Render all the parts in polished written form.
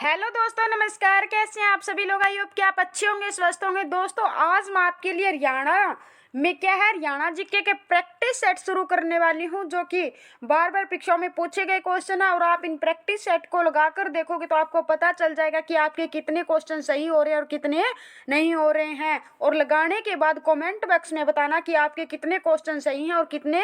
Hello दोस्तों, नमस्कार। कैसे हैं आप सभी लोग? आई होप कि आप अच्छे होंगे, स्वस्थ होंगे। दोस्तों, आज मैं आपके लिए हरियाणा में क्या है, हरियाणा जीके के प्रैक्टिस सेट शुरू करने वाली हूं, जो कि बार बार परीक्षाओं में पूछे गए क्वेश्चन है। और आप इन प्रैक्टिस सेट को लगाकर देखोगे तो आपको पता चल जाएगा कि आपके कितने क्वेश्चन सही हो रहे हैं और कितने नहीं हो रहे हैं। और लगाने के बाद कमेंट बॉक्स में बताना कि आपके कितने क्वेश्चन सही हैं और कितने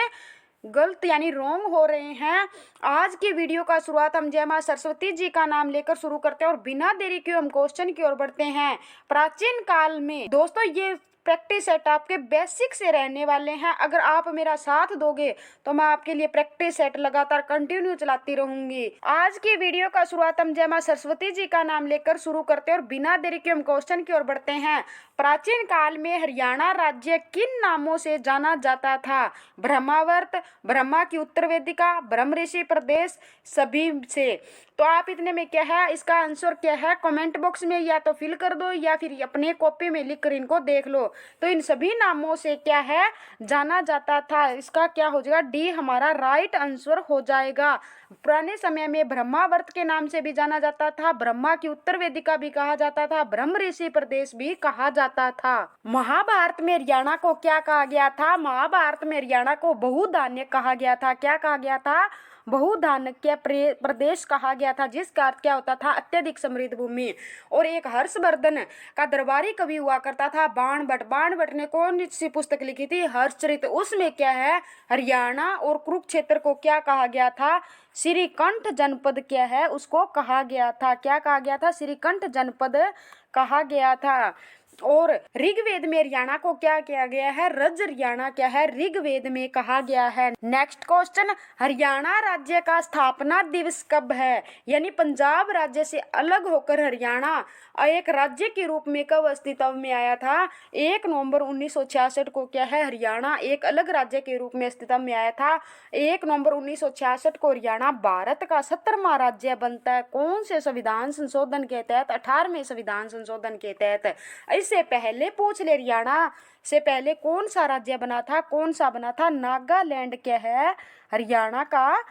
गलत यानी रॉन्ग हो रहे हैं। आज की वीडियो का शुरुआत हम जय मां सरस्वती जी का नाम लेकर शुरू करते हैं और बिना देरी के हम क्वेश्चन की ओर बढ़ते हैं। प्राचीन काल में दोस्तों ये प्रैक्टिस सेट आपके बेसिक से रहने वाले हैं। अगर आप मेरा साथ दोगे तो मैं आपके लिए प्रैक्टिस सेट लगातार कंटिन्यू चलाती रहूंगी। आज की वीडियो का शुरुआत हम जय मां सरस्वती जी का नाम लेकर शुरू करते हैं और बिना देरी के हम क्वेश्चन की ओर बढ़ते हैं। प्राचीन काल में हरियाणा राज्य किन नामों से जाना जाता था? ब्रह्मावर्त, ब्रह्मा की उत्तर वेदिका, ब्रह्म ऋषि प्रदेश, सभी से। तो आप इतने में क्या है, इसका आंसर क्या है कमेंट बॉक्स में या तो फिल कर दो या फिर अपने कॉपी में लिख कर इनको देख लो। तो इन सभी नामों से क्या है जाना जाता था। इसका क्या हो जाएगा, डी हमारा राइट आंसर हो जाएगा। पुराने समय में ब्रह्मावर्त के नाम से भी जाना जाता था, ब्रह्मा की उत्तर वेदिका भी कहा जाता था, ब्रह्म ऋषि प्रदेश भी कहा जाता था। महाभारत में हरियाणा को क्या कहा गया था? महाभारत में हरियाणा को बहुधान्य कहा गया था। क्या कहा गया था? बहुधान्य प्रदेश कहा गया था, जिसका अर्थ क्या होता था? अत्यधिक समृद्ध भूमि। और एक हर्षवर्धन का दरबारी कवि हुआ करता था बाणभट्ट। बाणभट्ट ने कौन सी पुस्तक लिखी थी? हर्षचरित। उसमें क्या है, हरियाणा और कुरुक्षेत्र को क्या कहा गया था? श्रीकंठ जनपद क्या है उसको कहा गया था। क्या कहा गया था? श्रीकंठ जनपद कहा गया था। और ऋग्वेद में हरियाणा को क्या किया गया है? रज हरियाणा क्या है ऋग्वेद में कहा गया है। नेक्स्ट क्वेश्चन, हरियाणा राज्य का स्थापना दिवस कब है? यानी पंजाब राज्य से अलग होकर हरियाणा एक राज्य के रूप में कब अस्तित्व में आया था? 1 नवंबर 1966 को क्या है हरियाणा एक अलग राज्य के रूप में अस्तित्व में आया था। 1 नवंबर 1966 को हरियाणा भारत का 17वां राज्य बनता है। कौन से संविधान संशोधन के तहत? 18वें संविधान संशोधन के तहत। इससे पहले पूछ ले, हरियाणा से पहले कौन सा राज्य बना था? कौन सा बना था? नागालैंड क्या है हरियाणा का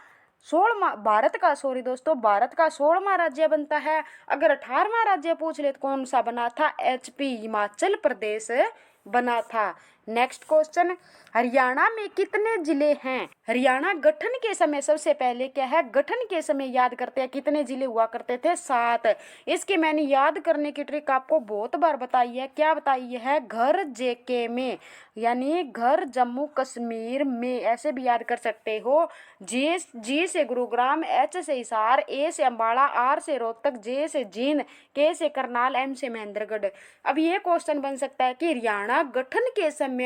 16वां भारत का भारत का 16वां राज्य बनता है। अगर 18वां राज्य पूछ ले तो कौन सा बना था? एचपी हिमाचल प्रदेश बना था। नेक्स्ट क्वेश्चन, हरियाणा में कितने जिले हैं? हरियाणा गठन के समय सबसे पहले क्या है, गठन के समय याद करते हैं कितने जिले हुआ करते थे? 7। इसकी मैंने याद करने की ट्रिक आपको बहुत बार बताई है। क्या बताई है? घर जेके में, यानी घर जम्मू कश्मीर में, ऐसे भी याद कर सकते हो। जी से गुरुग्राम, एच से हिसार, ए से अम्बाला, आर से रोहतक, जे से जींद, के से करनाल, एम से महेंद्रगढ़। अब ये क्वेश्चन बन सकता है कि हरियाणा गठन के समय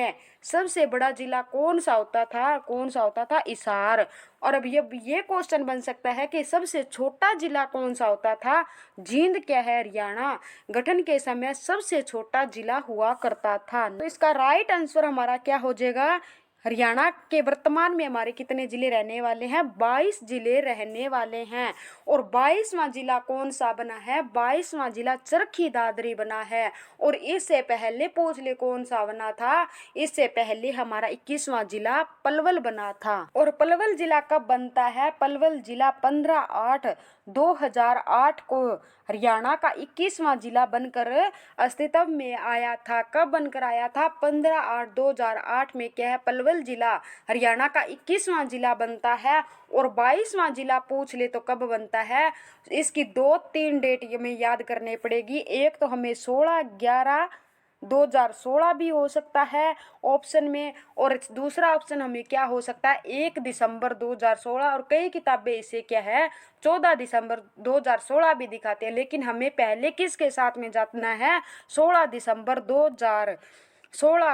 सबसे बड़ा जिला कौन सा होता था? कौन सा होता था? हिसार। और अब ये क्वेश्चन बन सकता है कि सबसे छोटा जिला कौन सा होता था? जींद क्या है हरियाणा गठन के समय सबसे छोटा जिला हुआ करता था। तो इसका राइट आंसर हमारा क्या हो जाएगा? हरियाणा के वर्तमान में हमारे कितने जिले रहने वाले हैं? 22 जिले रहने वाले हैं। और 22वां जिला कौन सा बना है? 22वां जिला चरखी दादरी बना है। और इससे पहले पूछ ले कौन सा बना था? इससे पहले हमारा 21वां जिला पलवल बना था। और पलवल जिला कब बनता है? पलवल जिला 15/8/2008 को हरियाणा का 21वां जिला बनकर अस्तित्व में आया था। कब बनकर आया था? 15/8/2008 में क्या है, पलवल जिला हरियाणा का 21वां जिला बनता है। और 22वां जिला पूछ ले तो कब बनता है? इसकी 2-3 डेट हमें याद करने पड़ेगी। एक तो हमें 16/11/2016 भी हो सकता है ऑप्शन में, और दूसरा ऑप्शन हमें क्या हो सकता है? 1 दिसंबर 2016। और कई किताबें इसे क्या है 14 दिसंबर 2016 भी दिखाते हैं। लेकिन हमें पहले किसके साथ में जाना है? 16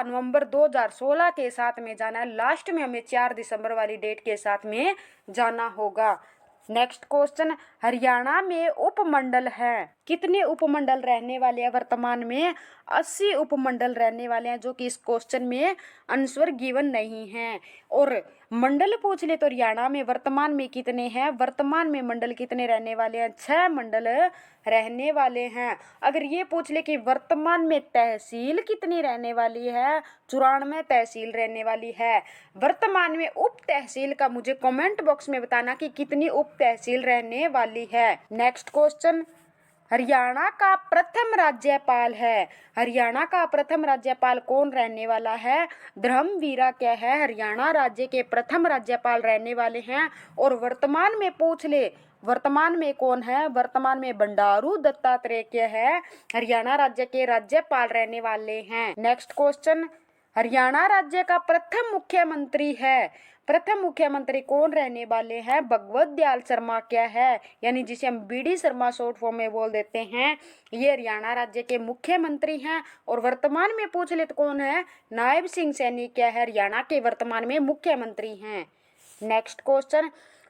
नवंबर 2016 के साथ में जाना है। लास्ट में हमें 4 दिसंबर वाली डेट के साथ में जाना होगा। नेक्स्ट क्वेश्चन, हरियाणा में उपमंडल है। कितने उपमंडल रहने वाले हैं वर्तमान में? 80 उपमंडल रहने वाले हैं, जो कि इस क्वेश्चन में आंसर गिवन नहीं है। और मंडल पूछ ले तो हरियाणा में वर्तमान में कितने हैं? वर्तमान में मंडल कितने रहने वाले हैं? 6 मंडल रहने वाले हैं। अगर ये पूछ ले कि वर्तमान में तहसील कितनी रहने वाली है? 94 तहसील रहने वाली है। वर्तमान में उप तहसील का मुझे कमेंट बॉक्स में बताना कि कितनी उप तहसील रहने वाली है। नेक्स्ट क्वेश्चन, हरियाणा का प्रथम राज्यपाल है। हरियाणा का प्रथम राज्यपाल कौन रहने वाला है? धर्मवीरा क्या है हरियाणा राज्य के प्रथम राज्यपाल रहने वाले हैं। और वर्तमान में पूछ ले, वर्तमान में कौन है? वर्तमान में बंडारू दत्तात्रेय क्या है हरियाणा राज्य के राज्यपाल रहने वाले हैं। नेक्स्ट क्वेश्चन, हरियाणा राज्य का प्रथम मुख्यमंत्री है। प्रथम मुख्यमंत्री कौन रहने वाले हैं? भगवत दयाल शर्मा क्या है, यानी जिसे हम बीडी शर्मा शॉर्ट फॉर्म में बोल देते हैं, ये हरियाणा राज्य के मुख्यमंत्री हैं। और वर्तमान में पूछ ले तो कौन है? नायब सिंह सैनी क्या है हरियाणा के वर्तमान में मुख्यमंत्री हैं। नेक्स्ट क्वेश्चन,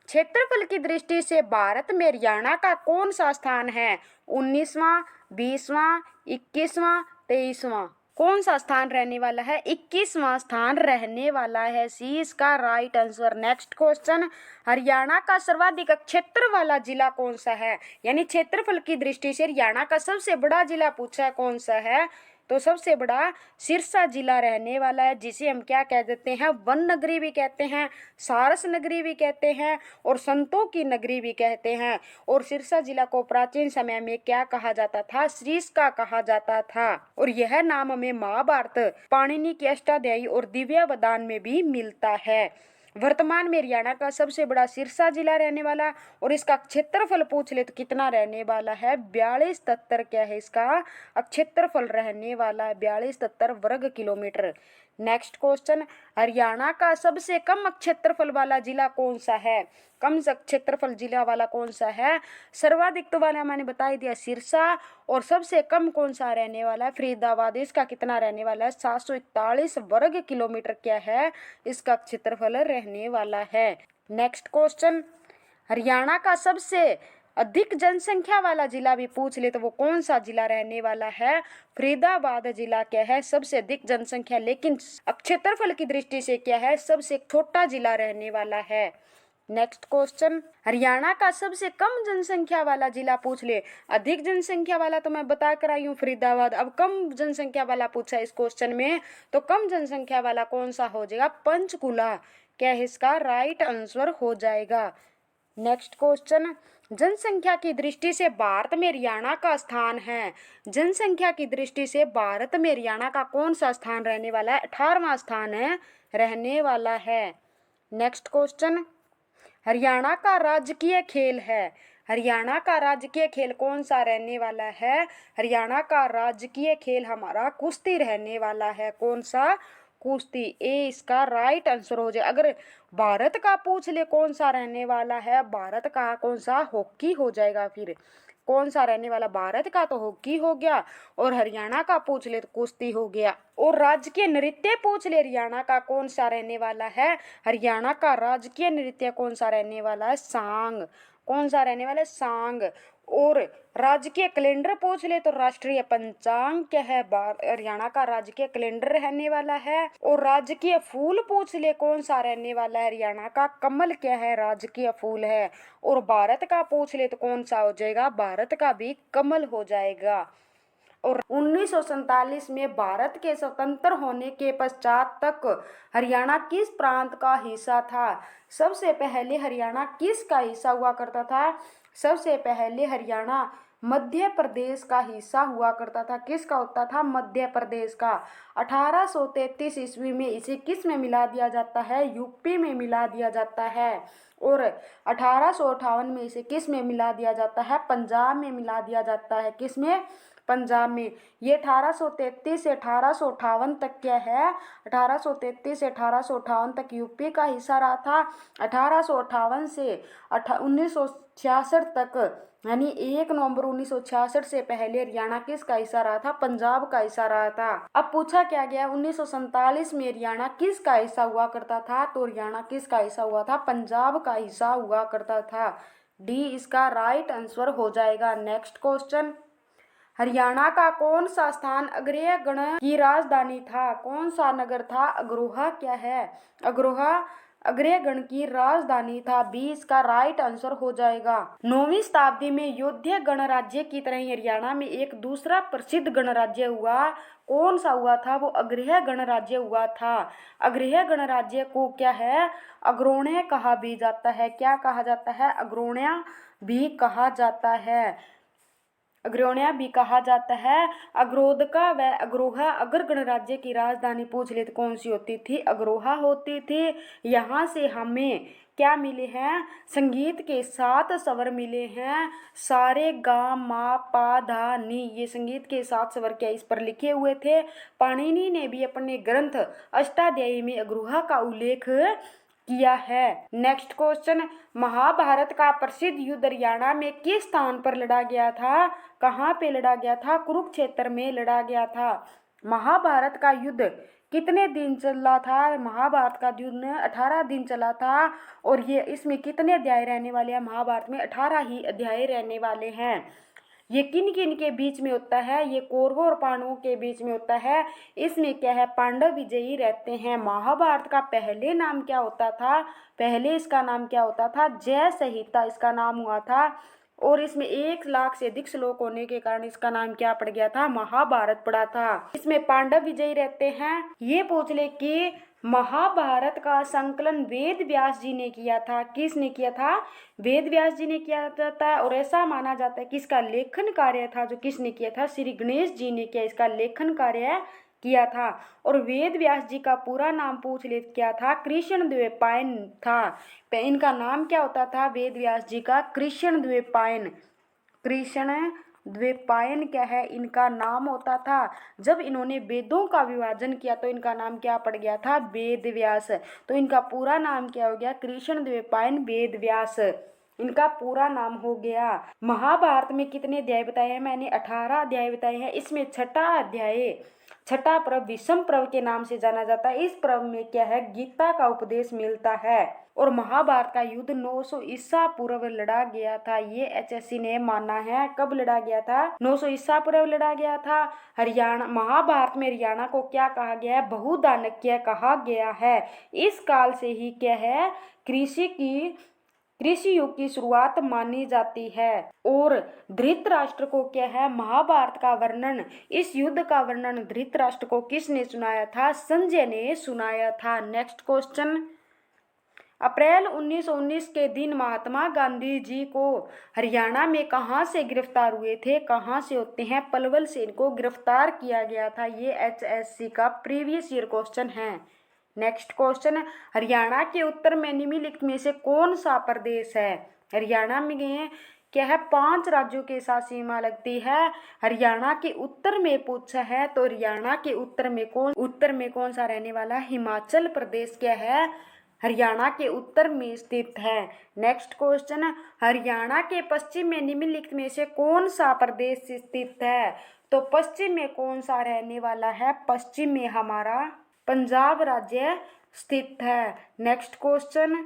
क्षेत्रफल की दृष्टि से भारत में हरियाणा का कौन सा स्थान है? 19वां, 20वां, 21वां, 23वां? कौन सा स्थान रहने वाला है? 21वां स्थान रहने वाला है। सी इसका right answer. Next question, Haryana का सर्वाधिक क्षेत्र वाला जिला कौन सा है? यानी क्षेत्रफल की दृष्टि से हरियाणा का सबसे बड़ा जिला पूछा है, कौन सा है? तो सबसे बड़ा सिरसा जिला रहने वाला है, जिसे हम क्या कह देते हैं? वन नगरी भी कहते हैं, सारस नगरी भी कहते हैं और संतों की नगरी भी कहते हैं। और सिरसा जिला को प्राचीन समय में क्या कहा जाता था? श्रीस्का कहा जाता था। और यह नाम हमें महाभारत, पाणिनि की अष्टाध्यायी और दिव्यावदान में भी मिलता है। वर्तमान में हरियाणा का सबसे बड़ा सिरसा जिला रहने वाला, और इसका क्षेत्रफल पूछ ले तो कितना रहने वाला है? 4273 क्या है इसका क्षेत्रफल रहने वाला है? 4273 वर्ग किलोमीटर। नेक्स्ट क्वेश्चन, हरियाणा का सबसे कम क्षेत्रफल वाला जिला कौन सा है? कम क्षेत्रफल जिला वाला कौन सा है? सर्वाधिक तो वाला मैंने बता ही दिया सिरसा, और सबसे कम कौन सा रहने वाला है? फरीदाबाद। इसका कितना रहने वाला है? 741 वर्ग किलोमीटर क्या है इसका क्षेत्रफल रहने वाला है। नेक्स्ट क्वेश्चन, हरियाणा का सबसे अधिक जनसंख्या वाला जिला भी पूछ ले तो वो कौन सा जिला रहने वाला है? फरीदाबाद जिला क्या है सबसे अधिक जनसंख्या, लेकिन क्षेत्रफल की दृष्टि से क्या है? सबसे छोटा जिला रहने वाला है। नेक्स्ट क्वेश्चन, हरियाणा का सबसे कम जनसंख्या वाला जिला पूछ ले। अधिक जनसंख्या वाला तो मैं बता कर आई हूँ फरीदाबाद, अब कम जनसंख्या वाला पूछा इस क्वेश्चन में, तो कम जनसंख्या वाला कौन सा हो जाएगा? पंचकुला क्या है इसका राइट आंसर हो जाएगा। नेक्स्ट क्वेश्चन, जनसंख्या की दृष्टि से भारत में हरियाणा का स्थान है। जनसंख्या की दृष्टि से भारत में हरियाणा का कौन सा स्थान रहने वाला है? 18वां स्थान है रहने वाला है। नेक्स्ट क्वेश्चन, हरियाणा का राजकीय खेल है। हरियाणा का राजकीय खेल कौन सा रहने वाला है? हरियाणा का राजकीय खेल हमारा कुश्ती रहने वाला है। कौन सा? कुश्ती। ए इसका राइट आंसर हो जाए। अगर भारत का पूछ ले कौन सा रहने वाला है? भारत का कौन सा? हॉकी हो जाएगा। फिर कौन सा रहने वाला? भारत का तो हॉकी हो गया, और हरियाणा का पूछ ले तो कुश्ती हो गया। और राजकीय नृत्य पूछ ले हरियाणा का कौन सा रहने वाला है? हरियाणा का राजकीय नृत्य कौन सा रहने वाला है? सांग। कौन सा रहने वाला है? सांग। और राजकीय कैलेंडर पूछ ले तो राष्ट्रीय पंचांग क्या है? हरियाणा का राजकीय कैलेंडर रहने वाला है। और राजकीय फूल पूछ ले कौन सा रहने वाला है? हरियाणा का कमल क्या है? राजकीय फूल है। और भारत का पूछ ले तो कौन सा हो जाएगा? भारत का भी कमल हो जाएगा। और 1947 में भारत के स्वतंत्र होने के पश्चात तक हरियाणा किस प्रांत का हिस्सा था? सबसे पहले हरियाणा किसका हिस्सा हुआ करता था? सबसे पहले हरियाणा मध्य प्रदेश का हिस्सा हुआ करता था। किसका होता था? मध्य प्रदेश का। 1833 ईस्वी में इसे किस में मिला दिया जाता है? यूपी में मिला दिया जाता है। और 1858 में इसे किस में मिला दिया जाता है? पंजाब में मिला दिया जाता है। किस में? पंजाब में। ये 1833 से 1858 तक क्या है? 1833 से 1858 तक यूपी का हिस्सा रहा था। 1858 से 1966 तक, यानी 1 नवंबर 1966 से पहले हरियाणा किसका हिस्सा रहा था? पंजाब का हिस्सा रहा था। अब पूछा क्या गया? 1947 में हरियाणा किसका हिस्सा हुआ करता था? तो हरियाणा किसका हिस्सा हुआ था? पंजाब का हिस्सा हुआ करता था। डी इसका राइट आंसर हो जाएगा। नेक्स्ट क्वेश्चन, हरियाणा का कौन सा स्थान अग्रय गण की राजधानी था? कौन सा नगर था? अग्रोहा क्या है? अग्रोहा अग्रय गण की राजधानी था। बी इसका राइट आंसर हो जाएगा। 9वीं शताब्दी में योध्या गणराज्य की तरह ही हरियाणा में एक दूसरा प्रसिद्ध गणराज्य हुआ। कौन सा हुआ था? वो अग्रय गणराज्य हुआ था। अग्रय गणराज्य को क्या है? अग्रोण्य कहा भी जाता है। क्या कहा जाता है? अग्रोण्य भी कहा जाता है। अग्रौण्या भी कहा जाता है। अग्रोदका व अग्रोहा अगर गणराज्य की राजधानी पूछ ले तो कौन सी होती थी? अग्रोहा होती थी। यहाँ से हमें क्या मिले हैं? संगीत के 7 स्वर मिले हैं। सारे गा मा पा धा नी, ये संगीत के 7 स्वर क्या इस पर लिखे हुए थे। पाणिनि ने भी अपने ग्रंथ अष्टाध्यायी में अग्रोहा का उल्लेख किया है। नेक्स्ट क्वेश्चन, महाभारत का प्रसिद्ध युद्ध हरियाणा में किस स्थान पर लड़ा गया था? कहाँ पे लड़ा गया था? कुरुक्षेत्र में लड़ा गया था। महाभारत का युद्ध कितने दिन चला था? महाभारत का युद्ध 18 दिन चला था। और ये इसमें कितने अध्याय रहने वाले हैं? महाभारत में 18 ही अध्याय रहने वाले हैं। ये किन किन के बीच में होता है? ये कौरवों और पांडवों के बीच में होता है। इसमें क्या है? पांडव विजयी रहते हैं। महाभारत का पहले नाम क्या होता था? पहले इसका नाम क्या होता था? जय संहिता इसका नाम हुआ था। और इसमें 1 लाख से अधिक श्लोक होने के कारण इसका नाम क्या पड़ गया था? महाभारत पड़ा था। इसमें पांडव विजयी रहते हैं। ये पूछ ले कि महाभारत का संकलन वेद व्यास जी ने किया था। किसने किया था? वेद व्यास जी ने किया जाता है। और ऐसा माना जाता है कि इसका लेखन कार्य था जो किसने किया था? श्री गणेश जी ने किया इसका लेखन कार्य किया था। और वेद व्यास जी का पूरा नाम पूछ ले क्या था? कृष्ण द्वैपायन था। इनका नाम क्या होता था? वेद व्यास जी का कृष्ण द्वैपायन। कृष्ण द्वैपायन क्या है? इनका नाम होता था। जब इन्होंने वेदों का विभाजन किया तो इनका नाम क्या पड़ गया था? वेद व्यास। तो इनका पूरा नाम क्या हो गया? कृष्ण द्वैपायन वेद व्यास इनका पूरा नाम हो गया। महाभारत में कितने अध्याय बताए हैं? मैंने 18 अध्याय बताए हैं। इसमें छठा पर्व विषम पर्व के नाम से जाना जाता है। इस पर्व में क्या है? गीता का उपदेश मिलता है। और महाभारत का युद्ध 900 ईसा पूर्व लड़ा गया था। ये HSC ने माना है। कब लड़ा गया था? 900 ईसा पूर्व लड़ा गया था। हरियाणा, महाभारत में हरियाणा को क्या कहा गया है? बहुधानक्य कहा गया है। इस काल से ही क्या है? कृषि युग की शुरुआत मानी जाती है। और धृतराष्ट्र को क्या है? महाभारत का वर्णन, इस युद्ध का वर्णन धृतराष्ट्र को किसने सुनाया था? संजय ने सुनाया था। नेक्स्ट क्वेश्चन, अप्रैल 1919 के दिन महात्मा गांधी जी को हरियाणा में कहाँ से गिरफ्तार हुए थे? कहाँ से होते हैं? पलवल से इनको गिरफ्तार किया गया था। ये HSC का प्रीवियस ईयर क्वेश्चन है। नेक्स्ट क्वेश्चन, हरियाणा के उत्तर में निम्नलिखित में से कौन सा प्रदेश है? हरियाणा में क्या है? 5 राज्यों के साथ सीमा लगती है। हरियाणा के उत्तर में पूछा है तो हरियाणा के उत्तर में कौन सा रहने वाला? हिमाचल प्रदेश क्या है? हरियाणा के उत्तर में स्थित है। नेक्स्ट क्वेश्चन, हरियाणा के पश्चिम में निम्नलिखित में से कौन सा प्रदेश स्थित है? तो पश्चिम में कौन सा रहने वाला है? पश्चिम में हमारा पंजाब राज्य स्थित है। नेक्स्ट क्वेश्चन,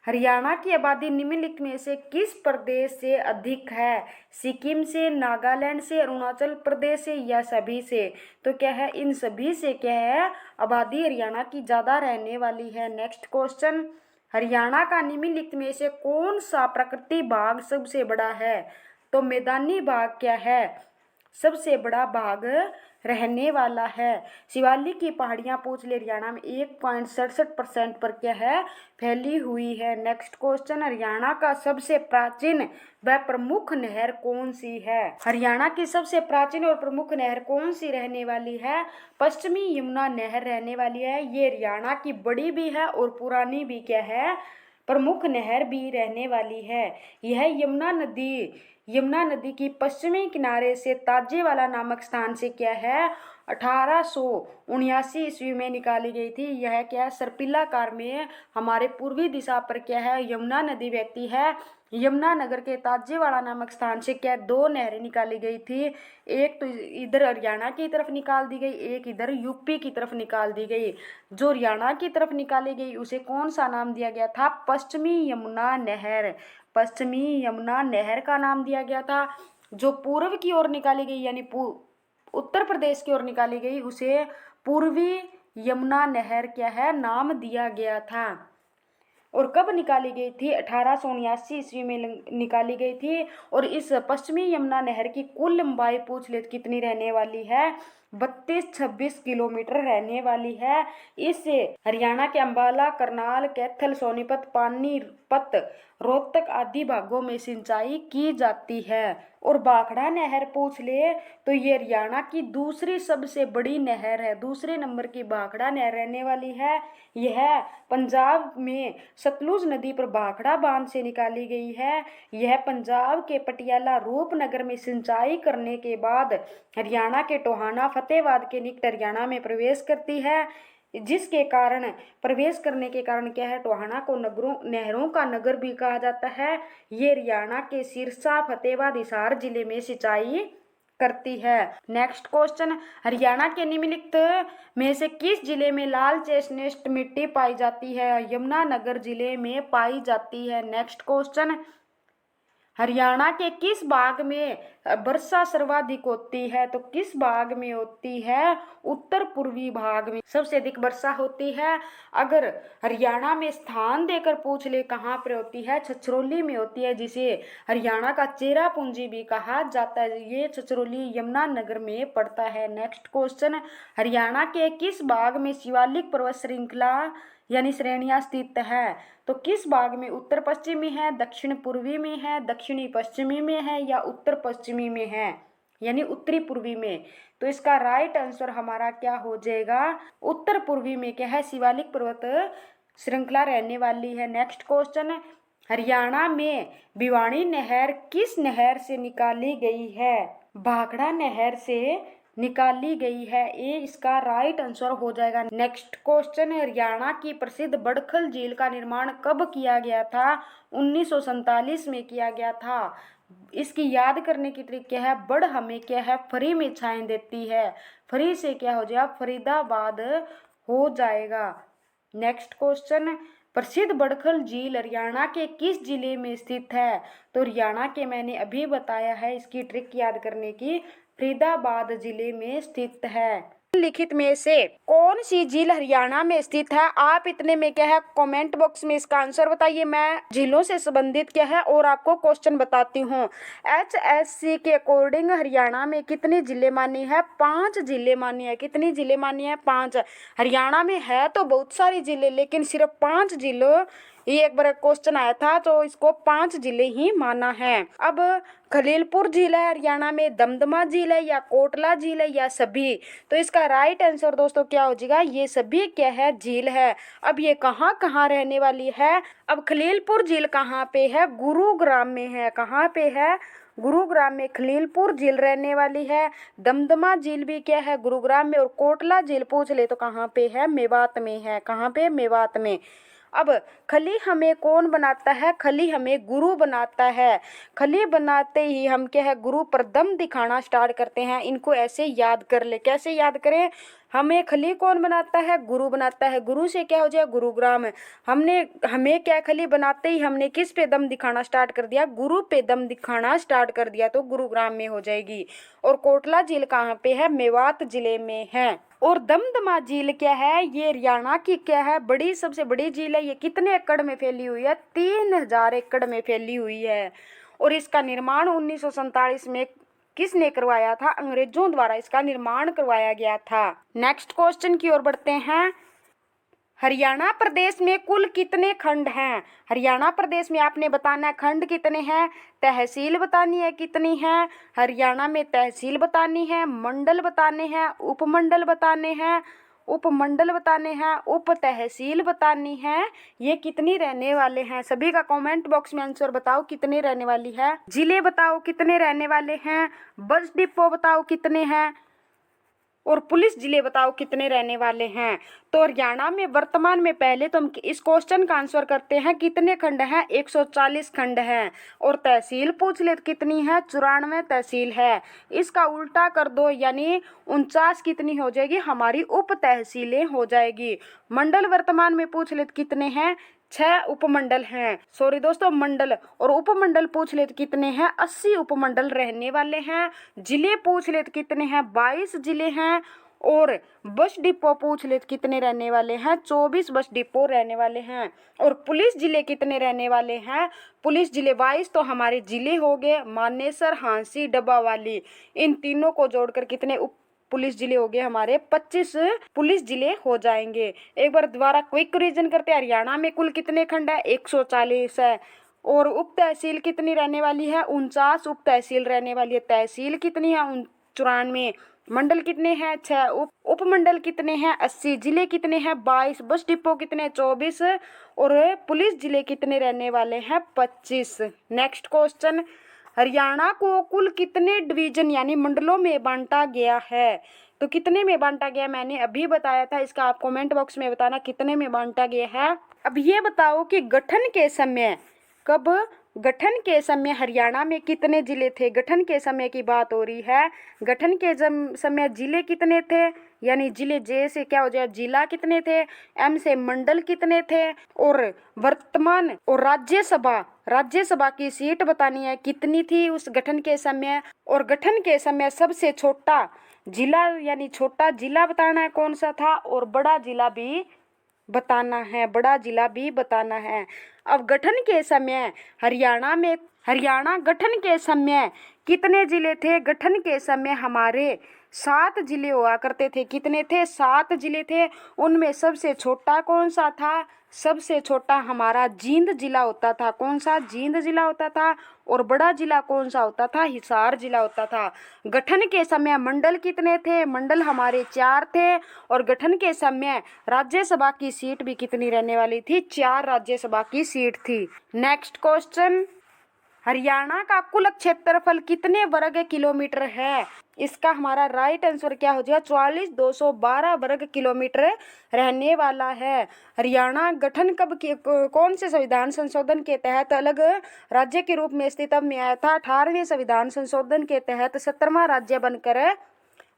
हरियाणा की आबादी निम्नलिखित में से किस प्रदेश से अधिक है? सिक्किम से, नागालैंड से, अरुणाचल प्रदेश से या सभी से? तो क्या है? इन सभी से क्या है? आबादी हरियाणा की ज़्यादा रहने वाली है। नेक्स्ट क्वेश्चन, हरियाणा का निम्नलिखित में से कौन सा प्रकृति भाग सबसे बड़ा है? तो मैदानी भाग क्या है? सबसे बड़ा भाग रहने वाला है। शिवालिक की पहाड़ियाँ पूछ ले हरियाणा में 1.67% पर क्या है? फैली हुई है। नेक्स्ट क्वेश्चन, हरियाणा का सबसे प्राचीन व प्रमुख नहर कौन सी है? हरियाणा की सबसे प्राचीन और प्रमुख नहर कौन सी रहने वाली है? पश्चिमी यमुना नहर रहने वाली है। ये हरियाणा की बड़ी भी है और पुरानी भी क्या है? प्रमुख नहर भी रहने वाली है। यह यमुना नदी की पश्चिमी किनारे से ताजेवाला नामक स्थान से क्या है? 1879 ईस्वी में निकाली गई थी। यह क्या है? सर्पिलाकार में हमारे पूर्वी दिशा पर क्या है? यमुना नदी बहती है। यमुनानगर के ताजेवाड़ा नामक स्थान से क्या 2 नहरें निकाली गई थी। एक तो इधर हरियाणा की तरफ निकाल दी गई, एक इधर यूपी की तरफ निकाल दी गई। जो हरियाणा की तरफ निकाली गई उसे कौन सा नाम दिया गया था? पश्चिमी यमुना नहर। पश्चिमी यमुना नहर का नाम दिया गया था। जो पूर्व की ओर निकाली गई यानी उत्तर प्रदेश की ओर निकाली गई उसे पूर्वी यमुना नहर क्या है? नाम दिया गया था। और कब निकाली गई थी? 1879 ईस्वी में निकाली गई थी। और इस पश्चिमी यमुना नहर की कुल लंबाई पूछ ले कितनी रहने वाली है? 32-26 किलोमीटर रहने वाली है। इससे हरियाणा के अंबाला, करनाल, कैथल, सोनीपत, पानीपत, रोहतक आदि भागों में सिंचाई की जाती है। और भाखड़ा नहर पूछ ले तो ये हरियाणा की दूसरी सबसे बड़ी नहर है। दूसरे नंबर की भाखड़ा नहर रहने वाली है। यह पंजाब में सतलुज नदी पर भाखड़ा बांध से निकाली गई है। यह पंजाब के पटियाला रूपनगर में सिंचाई करने के बाद हरियाणा के टोहाना फतेहाबाद के निकट हरियाणा में प्रवेश करती है। जिसके कारण प्रवेश करने के कारण क्या है, टोहाना को नहरों का नगर भी कहा जाता है। ये हरियाणा के सिरसा फतेहाबाद हिसार जिले में सिंचाई करती है। नेक्स्ट क्वेश्चन, हरियाणा के निम्नलिखित में से किस जिले में लाल चेस्टनट मिट्टी पाई जाती है? यमुनानगर जिले में पाई जाती है। नेक्स्ट क्वेश्चन, हरियाणा के किस भाग में वर्षा सर्वाधिक होती है? तो किस भाग में होती है? उत्तर पूर्वी भाग में सबसे अधिक वर्षा होती है। अगर हरियाणा में स्थान देकर पूछ ले कहाँ पर होती है, छछरौली में होती है, जिसे हरियाणा का चेरापूंजी भी कहा जाता है। ये छछरौली यमुनानगर में पड़ता है। नेक्स्ट क्वेश्चन, हरियाणा के किस भाग में शिवालिक पर्वत श्रृंखला यानी श्रेणियां स्थित है? तो किस भाग में? उत्तर पश्चिमी है, दक्षिण पूर्वी में है, दक्षिणी पश्चिमी में है या उत्तर पश्चिमी में है यानी उत्तरी पूर्वी में? तो इसका राइट आंसर हमारा क्या हो जाएगा? उत्तर पूर्वी में क्या है, शिवालिक पर्वत श्रृंखला रहने वाली है। नेक्स्ट क्वेश्चन, हरियाणा में भिवानी नहर किस नहर से निकाली गई है? भाखड़ा नहर से निकाली गई है। ये इसका राइट आंसर हो जाएगा। नेक्स्ट क्वेश्चन, हरियाणा की प्रसिद्ध बड़खल झील का निर्माण कब किया गया था? 1947 में किया गया था। इसकी याद करने की ट्रिक क्या है? बड़ हमें क्या है, फरी में छाएं देती है। फरी से क्या हो जाएगा? फरीदाबाद हो जाएगा। नेक्स्ट क्वेश्चन, प्रसिद्ध बड़खल झील हरियाणा के किस जिले में स्थित है? तो हरियाणा के मैंने अभी बताया है इसकी ट्रिक याद करने की, फरीदाबाद जिले में स्थित है। लिखित में से कौन सी झील हरियाणा में स्थित है? आप इतने में क्या है, कमेंट बॉक्स में इसका आंसर बताइए। मैं झीलों से संबंधित क्या है और आपको क्वेश्चन बताती हूँ। HSC के अकॉर्डिंग हरियाणा में कितनी जिले मानी है? 5 जिले मानी है। कितनी जिले मानी है? 5। हरियाणा में है तो बहुत सारी जिले, लेकिन सिर्फ 5 जिलों, ये एक बार क्वेश्चन आया था तो इसको 5 जिले ही माना है। अब खलीलपुर झील है हरियाणा में, दमदमा झील है या कोटला झील है या सभी? तो इसका राइट आंसर दोस्तों क्या हो जाएगा? ये सभी क्या है, झील है। अब ये कहाँ कहाँ रहने वाली है? अब खलीलपुर झील कहाँ पे है? गुरुग्राम में है। कहाँ पे है? गुरुग्राम में खलीलपुर झील रहने वाली है। दमदमा झील भी क्या है, गुरुग्राम में। और कोटला झील पूछ ले तो कहाँ पे है? मेवात में है। कहाँ पे? मेवात में। अब खली हमें कौन बनाता है? खली हमें गुरु बनाता है। खली बनाते ही हम क्या है, गुरु पर दम दिखाना स्टार्ट करते हैं। इनको ऐसे याद कर ले। कैसे याद करें? हमें खली कौन बनाता है? गुरु बनाता है। गुरु से क्या हो जाए? गुरुग्राम। हमें क्या, खली बनाते ही हमने किस पे दम दिखाना स्टार्ट कर दिया? गुरु पे दम दिखाना स्टार्ट कर दिया, तो गुरुग्राम में हो जाएगी। और कोटला झील कहाँ पे है? मेवात जिले में है। और दमदमा झील क्या है? ये हरियाणा की क्या है, बड़ी सबसे बड़ी झील है। ये कितने एकड़ में फैली हुई है? 3000 एकड़ में फैली हुई है। और इसका निर्माण 1947 में किसने करवाया था? अंग्रेजों द्वारा इसका निर्माण करवाया गया था। नेक्स्ट क्वेश्चन की ओर बढ़ते हैं। हरियाणा प्रदेश में कुल कितने खंड हैं? हरियाणा प्रदेश में आपने बताना है खंड कितने हैं, तहसील बतानी है कितनी है। हरियाणा में तहसील बतानी है, मंडल बताने हैं, उपमंडल बताने हैं, उपमंडल बताने हैं, उप तहसील बतानी है। ये कितनी रहने वाले हैं? सभी का कमेंट बॉक्स में आंसर बताओ कितने रहने वाली है। जिले बताओ कितने रहने वाले हैं। बस डिपो बताओ कितने हैं। और पुलिस जिले बताओ कितने रहने वाले हैं। तो हरियाणा में वर्तमान में, पहले तो हम इस क्वेश्चन का आंसर करते हैं, कितने खंड हैं? 140 खंड हैं। और तहसील पूछ ले तो कितनी है? 94 तहसील है। इसका उल्टा कर दो यानी 49 कितनी हो जाएगी? हमारी उप तहसीलें हो जाएगी। मंडल वर्तमान में पूछ ले तो कितने हैं? 6 उपमंडल हैं। सॉरी दोस्तों, मंडल और उपमंडल पूछ ले तो कितने हैं? 80 उपमंडल रहने वाले हैं। जिले पूछ ले तो कितने हैं? 22 जिले हैं। और बस डिपो पूछ ले तो कितने रहने वाले हैं? 24 बस डिपो रहने वाले हैं। और पुलिस जिले कितने रहने वाले हैं? पुलिस जिले 22 तो हमारे जिले हो गए, मानेसर, हांसी, डब्बावाली। इन तीनों को जोड़कर कितने पुलिस जिले हो गए? हमारे 25 पुलिस जिले हो जाएंगे। एक बार दोबारा क्विक रिवीजन करते हैं। हरियाणा में कुल कितने खंड है? 140 है। और उप तहसील कितनी रहने वाली है? 49 उप तहसील रहने वाली है। तहसील कितनी है? 94। मंडल कितने हैं? 6। उपमंडल कितने हैं? 80। जिले कितने हैं? 22। बस डिपो कितने? 24। और पुलिस जिले कितने रहने वाले हैं? 25। नेक्स्ट क्वेश्चन, हरियाणा को कुल कितने डिवीजन यानी मंडलों में बांटा गया है? तो कितने में बांटा गया मैंने अभी बताया था, इसका आप कमेंट बॉक्स में बताना कितने में बांटा गया है। अब ये बताओ कि गठन के समय, कब गठन के समय हरियाणा में कितने जिले थे? गठन के समय की बात हो रही है। गठन के समय जिले कितने थे? यानी जिले, जे से क्या हो जाए जिला कितने थे, एम से मंडल कितने थे, और वर्तमान और राज्यसभा की सीट बतानी है कितनी थी उस गठन के समय। और गठन के समय सबसे छोटा जिला यानी छोटा जिला बताना है कौन सा था, और बड़ा जिला भी बताना है। अब गठन के समय हरियाणा गठन के समय कितने जिले थे? गठन के समय हमारे 7 जिले हुआ करते थे। कितने थे? 7 जिले थे। उनमें सबसे छोटा कौन सा था? सबसे छोटा हमारा जींद जिला होता था। कौन सा? जींद जिला होता था। और बड़ा जिला कौन सा होता था? हिसार जिला होता था। गठन के समय मंडल कितने थे? मंडल हमारे 4 थे। और गठन के समय राज्यसभा की सीट भी कितनी रहने वाली थी? 4 राज्यसभा की सीट थी। नेक्स्ट क्वेश्चन, हरियाणा का कुल क्षेत्रफल कितने वर्ग किलोमीटर है? इसका हमारा राइट आंसर क्या हो जाएगा? 44,212 वर्ग किलोमीटर रहने वाला है। हरियाणा गठन कौन से संविधान संशोधन के तहत अलग राज्य के रूप में अस्तित्व में आया था? 18वें संविधान संशोधन के तहत 17वां राज्य बनकर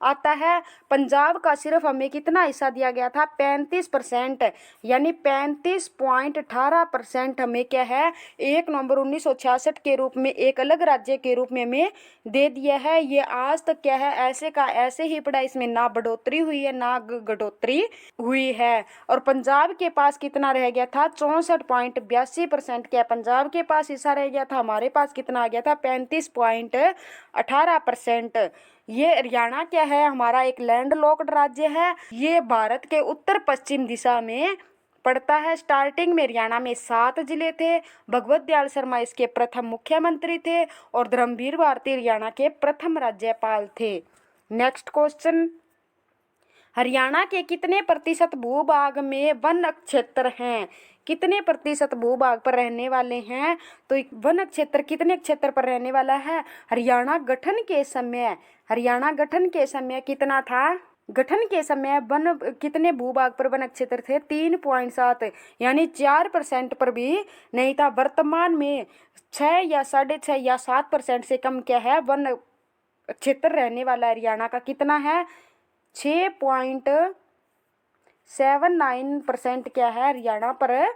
आता है। पंजाब का सिर्फ हमें कितना हिस्सा दिया गया था? 35%, यानी 35.18% हमें क्या है 1 नवंबर 1966 के रूप में एक अलग राज्य के रूप में हमें दे दिया है। ये आज तक क्या है ऐसे का ऐसे ही पड़ा, इसमें ना बढ़ोतरी हुई है ना घटोतरी हुई है। और पंजाब के पास कितना रह गया था? 64.82% क्या पंजाब के पास हिस्सा रह गया था? हमारे पास कितना आ गया था? 35.18%। ये हरियाणा क्या है? हमारा एक लैंड लॉक्ड राज्य है। ये भारत के उत्तर पश्चिम दिशा में पड़ता है। स्टार्टिंग में हरियाणा में 7 जिले थे। भगवत दयाल शर्मा इसके प्रथम मुख्यमंत्री थे और धर्मवीर भारती हरियाणा के प्रथम राज्यपाल थे। नेक्स्ट क्वेश्चन, हरियाणा के कितने प्रतिशत भूभाग में वन क्षेत्र हैं? कितने प्रतिशत भूभाग पर रहने वाले हैं? तो वन क्षेत्र कितने क्षेत्र पर रहने वाला है? हरियाणा गठन के समय कितना था? गठन के समय वन कितने भूभाग पर वन क्षेत्र थे? 3.7, यानी 4% पर भी नहीं था। वर्तमान में 6 या 6.5 या 7% से कम क्या है वन क्षेत्र रहने वाला हरियाणा का कितना है? 6.79% क्या है हरियाणा पर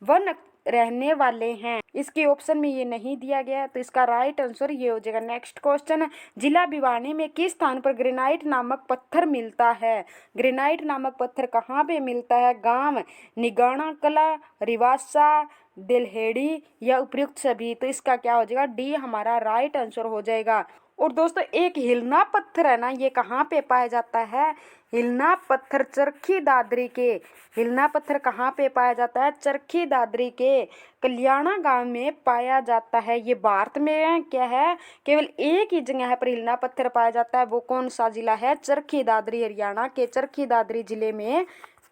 वन रहने वाले हैं। इसके ऑप्शन में ये नहीं दिया गया है, तो इसका राइट आंसर ये हो जाएगा। नेक्स्ट क्वेश्चन, जिला भिवानी में किस स्थान पर ग्रेनाइट नामक पत्थर मिलता है? ग्रेनाइट नामक पत्थर कहाँ पे मिलता है? गांव निगाना कला, रिवासा, दिलहेड़ी या उपयुक्त सभी? तो इसका क्या हो जाएगा? डी हमारा राइट आंसर हो जाएगा। और दोस्तों एक हिलना पत्थर है ना, ये कहाँ पे पाया जाता है? हिलना पत्थर चरखी दादरी के, हिलना पत्थर कहाँ पे पाया जाता है? चरखी दादरी के कल्याणा गांव में पाया जाता है। ये भारत में क्या है केवल एक ही जगह पर हिलना पत्थर पाया जाता है। वो कौन सा जिला है? चरखी दादरी, हरियाणा के चरखी दादरी जिले में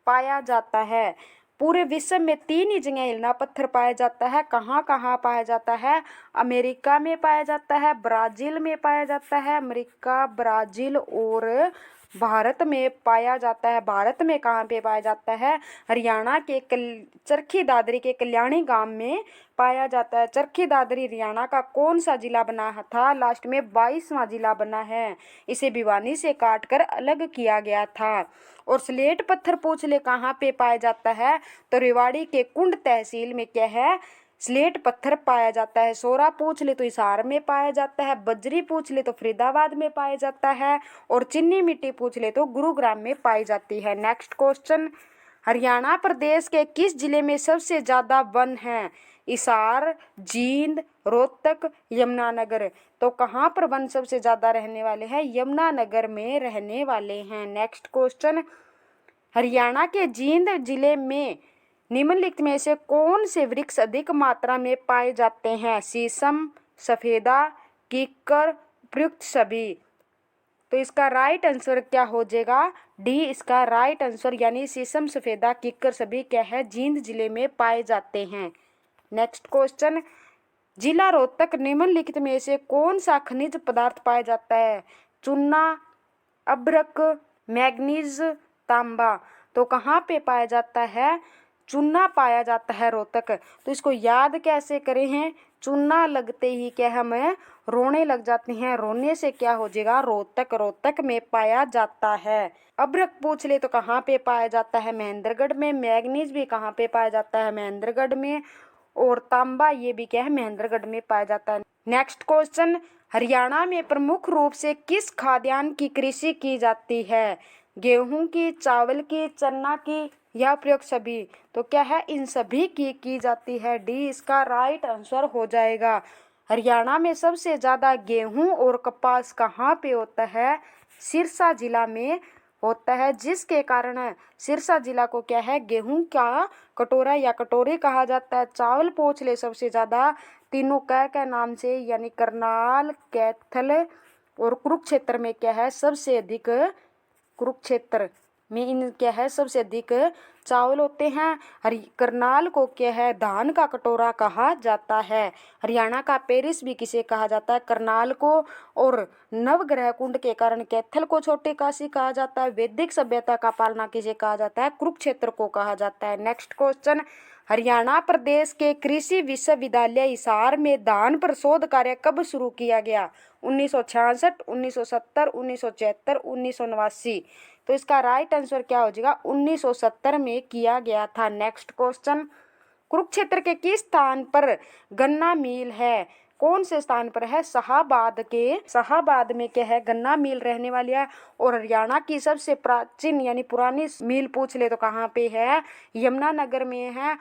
पाया जाता है। पूरे विश्व में 3 ही जगह हिलना पत्थर पाया जाता है। कहाँ कहाँ पाया जाता है? अमेरिका में पाया जाता है, ब्राजील में पाया जाता है, अमेरिका, ब्राजील और भारत में पाया जाता है। भारत में कहाँ पे पाया जाता है? हरियाणा के चरखी दादरी के कल्याणी गांव में पाया जाता है। चरखी दादरी हरियाणा का कौन सा जिला बना था? लास्ट में 22वां जिला बना है। इसे भिवानी से काटकर अलग किया गया था। और स्लेट पत्थर पूछ ले कहाँ पे पाया जाता है? तो रेवाड़ी के कुंड तहसील में क्या है स्लेट पत्थर पाया जाता है। सोरा पूछ ले तो हिसार में पाया जाता है, बजरी पूछ ले तो फरीदाबाद में पाया जाता है, और चीनी मिट्टी पूछ ले तो गुरुग्राम में पाई जाती है। नेक्स्ट क्वेश्चन, हरियाणा प्रदेश के किस जिले में सबसे ज्यादा वन है? हिसार, जींद, रोहतक, यमुनानगर? तो कहाँ पर वन सबसे ज्यादा रहने वाले हैं? यमुनानगर में रहने वाले हैं। नेक्स्ट क्वेश्चन, हरियाणा के जींद जिले में निम्नलिखित में से कौन से वृक्ष अधिक मात्रा में पाए जाते हैं? शीशम, सफेदा, कीकर, उपयुक्त सभी। तो इसका राइट आंसर क्या हो जाएगा? डी इसका राइट आंसर, यानी शीशम, सफेदा, कीकर सभी क्या है? जींद जिले में पाए जाते हैं। नेक्स्ट क्वेश्चन, जिला रोहतक निम्नलिखित में से कौन सा खनिज पदार्थ पाया जाता है? चूना, अभ्रक, मैग्नीज, तांबा। तो कहाँ पे पाया जाता है? चूना पाया जाता है रोहतक। तो इसको याद कैसे करें हैं? चूना लगते ही क्या हमें रोने लग जाते हैं, रोने से क्या हो जाएगा? रोहतक, रोहतक में पाया जाता है। अभ्रक पूछ ले तो कहाँ पे पाया जाता है? महेंद्रगढ़ में। मैग्नीज भी कहाँ पे पाया जाता है? महेंद्रगढ़ में। और तांबा ये भी क्या है? महेंद्रगढ़ में पाया जाता है। नेक्स्ट क्वेश्चन, हरियाणा में प्रमुख रूप से किस खाद्यान्न की कृषि की जाती है? गेहूं की, चावल की, चना की या प्रयुक्त सभी। तो क्या है? इन सभी की जाती है। डी इसका राइट आंसर हो जाएगा। हरियाणा में सबसे ज़्यादा गेहूं और कपास कहाँ पे होता है? सिरसा जिला में होता है, जिसके कारण सिरसा जिला को क्या है? गेहूं का कटोरा या कटोरी कहा जाता है। चावल पूछ ले सबसे ज़्यादा तीनों क्या नाम से, यानी करनाल, कैथल और कुरुक्षेत्र में क्या है? सबसे अधिक कुरुक्षेत्र में इन क्या है? सबसे अधिक चावल होते हैं। करनाल को क्या है? धान का कटोरा कहा जाता है। हरियाणा का पेरिस भी किसे कहा जाता है? करनाल को। और नवग्रह कुंड के कारण कैथल को छोटी काशी कहा जाता है। वैदिक सभ्यता का पालना किसे कहा जाता है? कुरुक्षेत्र को कहा जाता है। नेक्स्ट क्वेश्चन, हरियाणा प्रदेश के कृषि विश्वविद्यालय हिसार में धान पर शोध कार्य कब शुरू किया गया? 1966, 1970, 1976, 1989। तो इसका राइट आंसर क्या हो जाएगा? 1970 में किया गया था। नेक्स्ट क्वेश्चन, कुरुक्षेत्र के किस स्थान पर गन्ना मिल है? कौन से स्थान पर है? शाहाबाद में क्या है? गन्ना मिल रहने वाली है। और हरियाणा की सबसे प्राचीन यानी पुरानी मिल पूछ ले तो कहाँ पे है? यमुनानगर में है।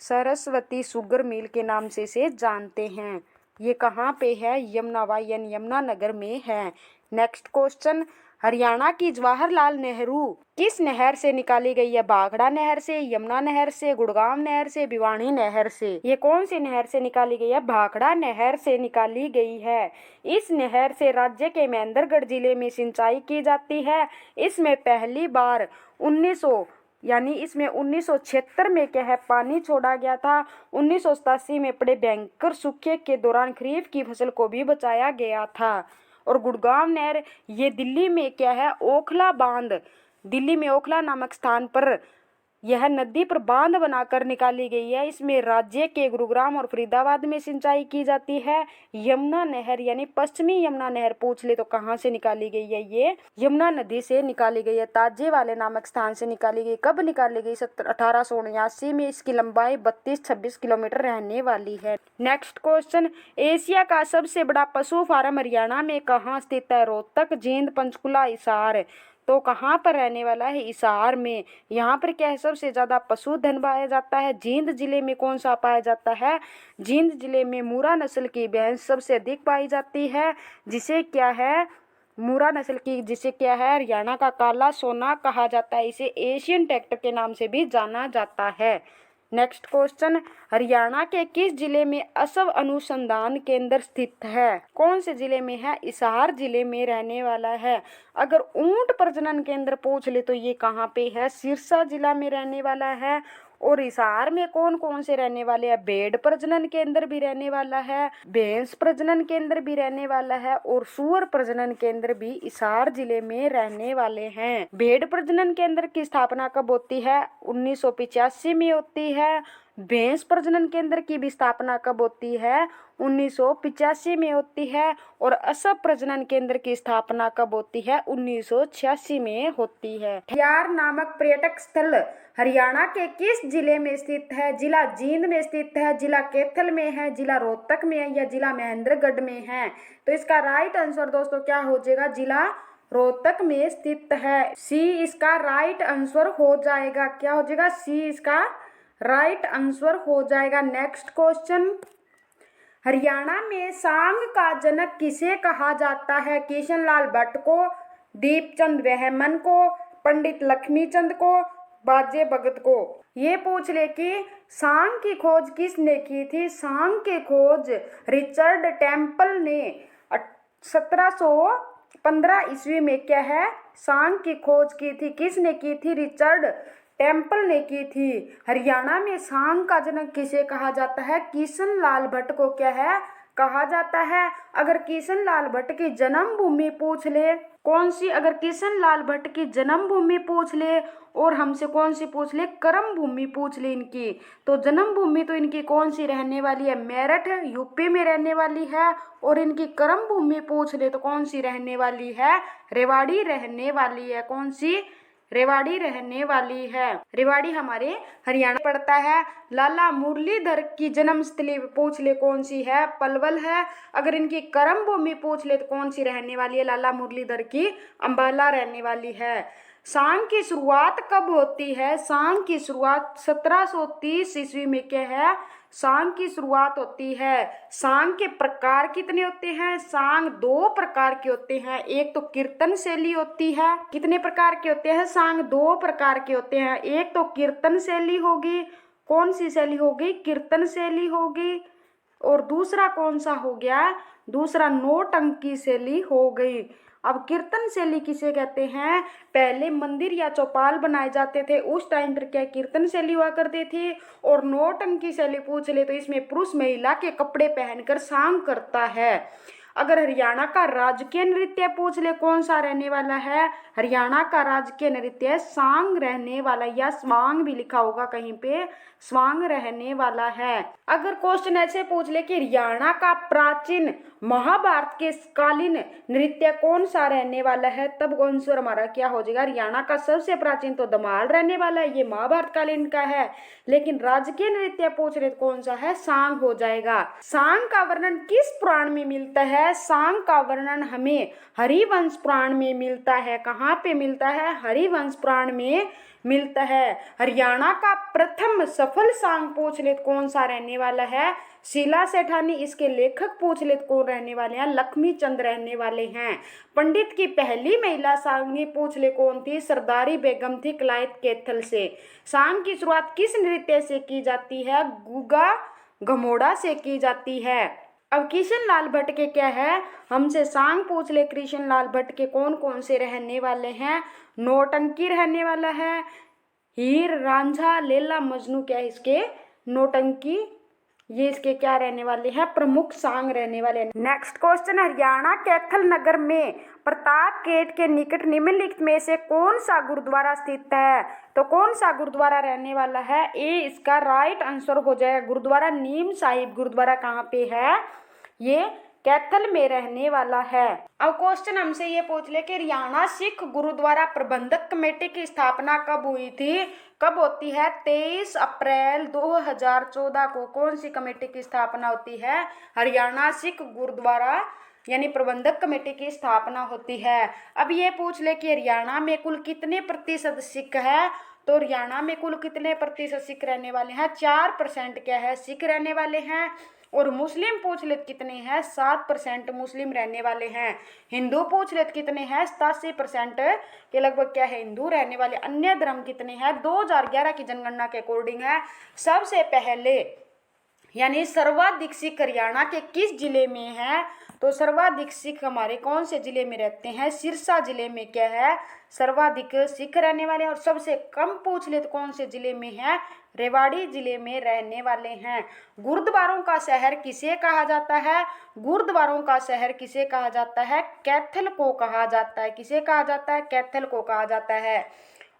सरस्वती शुगर मिल के नाम से इसे जानते हैं। ये कहाँ पे है? यमुनानगर में है। नेक्स्ट क्वेश्चन, हरियाणा की जवाहरलाल नेहरू किस नहर से निकाली गई है? भाखड़ा नहर से, यमुना नहर से, गुड़गांव नहर से, भिवानी नहर से। ये कौन सी नहर से निकाली गई है? भाखड़ा नहर से निकाली गई है। इस नहर से राज्य के महेंद्रगढ़ जिले में सिंचाई की जाती है। इसमें पहली बार 1976 में क्या है? पानी छोड़ा गया था। 1987 में पड़े भयंकर सूखे के दौरान खरीफ की फसल को भी बचाया गया था। और गुड़गांव नहर ये दिल्ली में क्या है? ओखला बांध, दिल्ली में ओखला नामक स्थान पर यह नदी पर बांध बनाकर निकाली गई है। इसमें राज्य के गुरुग्राम और फरीदाबाद में सिंचाई की जाती है। यमुना नहर यानी पश्चिमी यमुना नहर पूछ ले तो कहाँ से निकाली गई है? ये यमुना नदी से निकाली गई है। ताजे वाले नामक स्थान से निकाली गई। कब निकाली गई? 1879 में। इसकी लंबाई 32-26 किलोमीटर रहने वाली है। नेक्स्ट क्वेश्चन, एशिया का सबसे बड़ा पशु फार्म हरियाणा में कहाँ स्थित है? रोहतक, जींद, पंचकुला, हिसार। तो कहाँ पर रहने वाला है? हिसार में। यहाँ पर क्या है? सबसे ज्यादा पशुधन पाया जाता है। जींद जिले में कौन सा पाया जाता है? जींद जिले में मूरा नस्ल की भैंस सबसे अधिक पाई जाती है, जिसे क्या है? मूरा नस्ल की, जिसे क्या है? हरियाणा का काला सोना कहा जाता है। इसे एशियन ट्रैक्टर के नाम से भी जाना जाता है। नेक्स्ट क्वेश्चन, हरियाणा के किस जिले में असव अनुसंधान केंद्र स्थित है? कौन से जिले में है? हिसार जिले में रहने वाला है। अगर ऊंट प्रजनन केंद्र पूछ ले तो ये कहाँ पे है? सिरसा जिला में रहने वाला है। और हिसार में कौन कौन से रहने वाले हैं? भेड़ प्रजनन केंद्र भी रहने वाला है, भैंस प्रजनन केंद्र भी रहने वाला है और सूअर प्रजनन केंद्र भी हिसार जिले में रहने वाले हैं। भेड़ प्रजनन केंद्र की स्थापना कब होती है? 1985 में होती है। भैंस प्रजनन केंद्र की भी स्थापना कब होती है? 1985 में होती है। और असब प्रजनन केंद्र की स्थापना कब होती है? 1986 में होती है। ठियार नामक पर्यटक स्थल हरियाणा के किस जिले में स्थित है? जिला जींद में स्थित है, जिला कैथल में है, जिला रोहतक में है या जिला महेंद्रगढ़ में है? तो इसका राइट आंसर दोस्तों क्या हो जाएगा? जिला रोहतक में स्थित है। सी इसका राइट आंसर हो जाएगा। क्या हो जाएगा? सी इसका राइट आंसर हो जाएगा। नेक्स्ट क्वेश्चन, हरियाणा में सांग का जनक किसे कहा जाता है? किशनलाल भट्ट को, दीपचंद बहमन को, पंडित लक्ष्मीचंद को, बाजे भगत को। ये पूछ ले कि सांग की खोज किसने की थी। सांग की खोज रिचर्ड टेम्पल ने 1715 ईस्वी में क्या है, सांग की खोज की थी। किसने की थी? रिचर्ड टेम्पल ने की थी। हरियाणा में सांग का जनक किसे कहा जाता है? किशन लाल भट्ट को क्या है, कहा जाता है। अगर किशन लाल भट्ट की जन्मभूमि पूछ ले कौन सी, अगर किशन लाल भट्ट की जन्मभूमि पूछ ले और हमसे कौन सी पूछ ले, कर्म भूमि पूछ ले इनकी, तो जन्मभूमि तो इनकी कौन सी रहने वाली है, मेरठ यूपी में रहने वाली है। और इनकी कर्म भूमि पूछ ले तो कौन सी रहने वाली है, रेवाड़ी रहने वाली है। कौन सी? रेवाड़ी रहने वाली है। रेवाड़ी हमारे हरियाणा पड़ता है। लाला मुरलीधर की जन्मस्थली पूछ ले कौन सी है, पलवल है। अगर इनकी कर्म भूमि पूछ ले तो कौन सी रहने वाली है, लाला मुरलीधर की अंबाला रहने वाली है। सांग की शुरुआत कब होती है? सांग की शुरुआत 1730 ईस्वी में क्या है, सांग की शुरुआत होती है। सांग के प्रकार कितने होते हैं? सांग दो प्रकार के होते हैं। एक तो कीर्तन शैली होती है। कितने प्रकार के होते हैं? सांग दो प्रकार के होते हैं। एक तो कीर्तन शैली होगी। कौन सी शैली होगी? कीर्तन शैली होगी। और दूसरा कौन सा हो गया? दूसरा नौटंकी शैली हो गई। अब कीर्तन शैली किसे कहते हैं? पहले मंदिर या चौपाल बनाए जाते थे, उस टाइम पर क्या कीर्तन शैली हुआ करते थे। और नौटंकी शैली पूछ ले तो इसमें पुरुष महिला के कपड़े पहनकर सांग करता है। अगर हरियाणा का राजकीय नृत्य पूछ ले कौन सा रहने वाला है, हरियाणा का राजकीय नृत्य सांग रहने वाला, या स्वांग भी लिखा होगा कहीं पे, स्वांग रहने वाला है। अगर क्वेश्चन ऐसे पूछ ले कि हरियाणा का प्राचीन महाभारत के कालीन नृत्य कौन सा रहने वाला है, तब आंसर हमारा क्या हो जाएगा? हरियाणा का सबसे प्राचीन तो धमाल रहने वाला है, ये महाभारत कालीन का है। लेकिन राजकीय नृत्य पूछ रहे कौन सा है, सांग हो जाएगा। सांग का वर्णन किस पुराण में मिलता है? सांग का वर्णन हमें हरिवंश पुराण में मिलता है। कहाँ पे मिलता है? हरिवंश पुराण में मिलता है। हरियाणा का प्रथम सफल सांग पूछ ले कौन सा रहने वाला है? शीला सेठानी। इसके लेखक पूछ ले कौन रहने वाले हैं? लक्ष्मी चंद रहने वाले हैं। पंडित की पहली महिला सांगनी पूछ ले कौन थी? सरदारी बेगम थी क्लाइथ कैथल से। सांग की शुरुआत किस नृत्य से की जाती है? गुगा घमोड़ा से की जाती है। अब किशन लाल भट्ट के क्या है, हमसे सांग पूछ ले कृष्ण लाल भट्ट के कौन कौन से रहने वाले हैं? नौटंकी रहने वाला है। हीर रांझा लैला मजनू क्या है इसके? नौटंकी। ये इसके क्या रहने वाले हैं? प्रमुख सांग रहने वाले हैं। नेक्स्ट क्वेश्चन, हरियाणा कैथल नगर में प्रताप गेट के निकट निम्नलिखित में से कौन सा गुरुद्वारा स्थित है? तो कौन सा गुरुद्वारा रहने वाला है? ए इसका राइट आंसर हो जाएगा गुरुद्वारा नीम साहिब। गुरुद्वारा कहाँ पे है? ये कैथल में रहने वाला है। अब क्वेश्चन हमसे ये पूछ ले कि हरियाणा सिख गुरुद्वारा प्रबंधक कमेटी की स्थापना कब हुई थी? कब होती है? 23 अप्रैल 2014 को कौन सी कमेटी की स्थापना होती है? हरियाणा सिख गुरुद्वारा यानी प्रबंधक कमेटी की स्थापना होती है। अब ये पूछ ले कि हरियाणा में कुल कितने प्रतिशत सिख है? तो हरियाणा में कुल कितने प्रतिशत सिख रहने वाले हैं? 4% क्या है, सिख रहने वाले हैं। और मुस्लिम पूछ ले कितने हैं? 7% मुस्लिम रहने वाले हैं। हिंदू पूछ ले कितने हैं? 87% के लगभग क्या है, हिंदू रहने वाले। अन्य धर्म कितने हैं? 2011 की जनगणना के अकॉर्डिंग है। सबसे पहले यानी सर्वाधिक सिख हरियाणा के किस जिले में है? तो सर्वाधिक सिख हमारे कौन से जिले में रहते हैं? सिरसा जिले में क्या है, सर्वाधिक सिख रहने वाले हैं। और सबसे कम पूछ ले तो कौन से जिले में है? रेवाड़ी जिले में रहने वाले हैं। गुरुद्वारों का शहर किसे कहा जाता है? गुरुद्वारों का शहर किसे कहा जाता है? कैथल को कहा जाता है। किसे कहा जाता है? कैथल को कहा जाता है।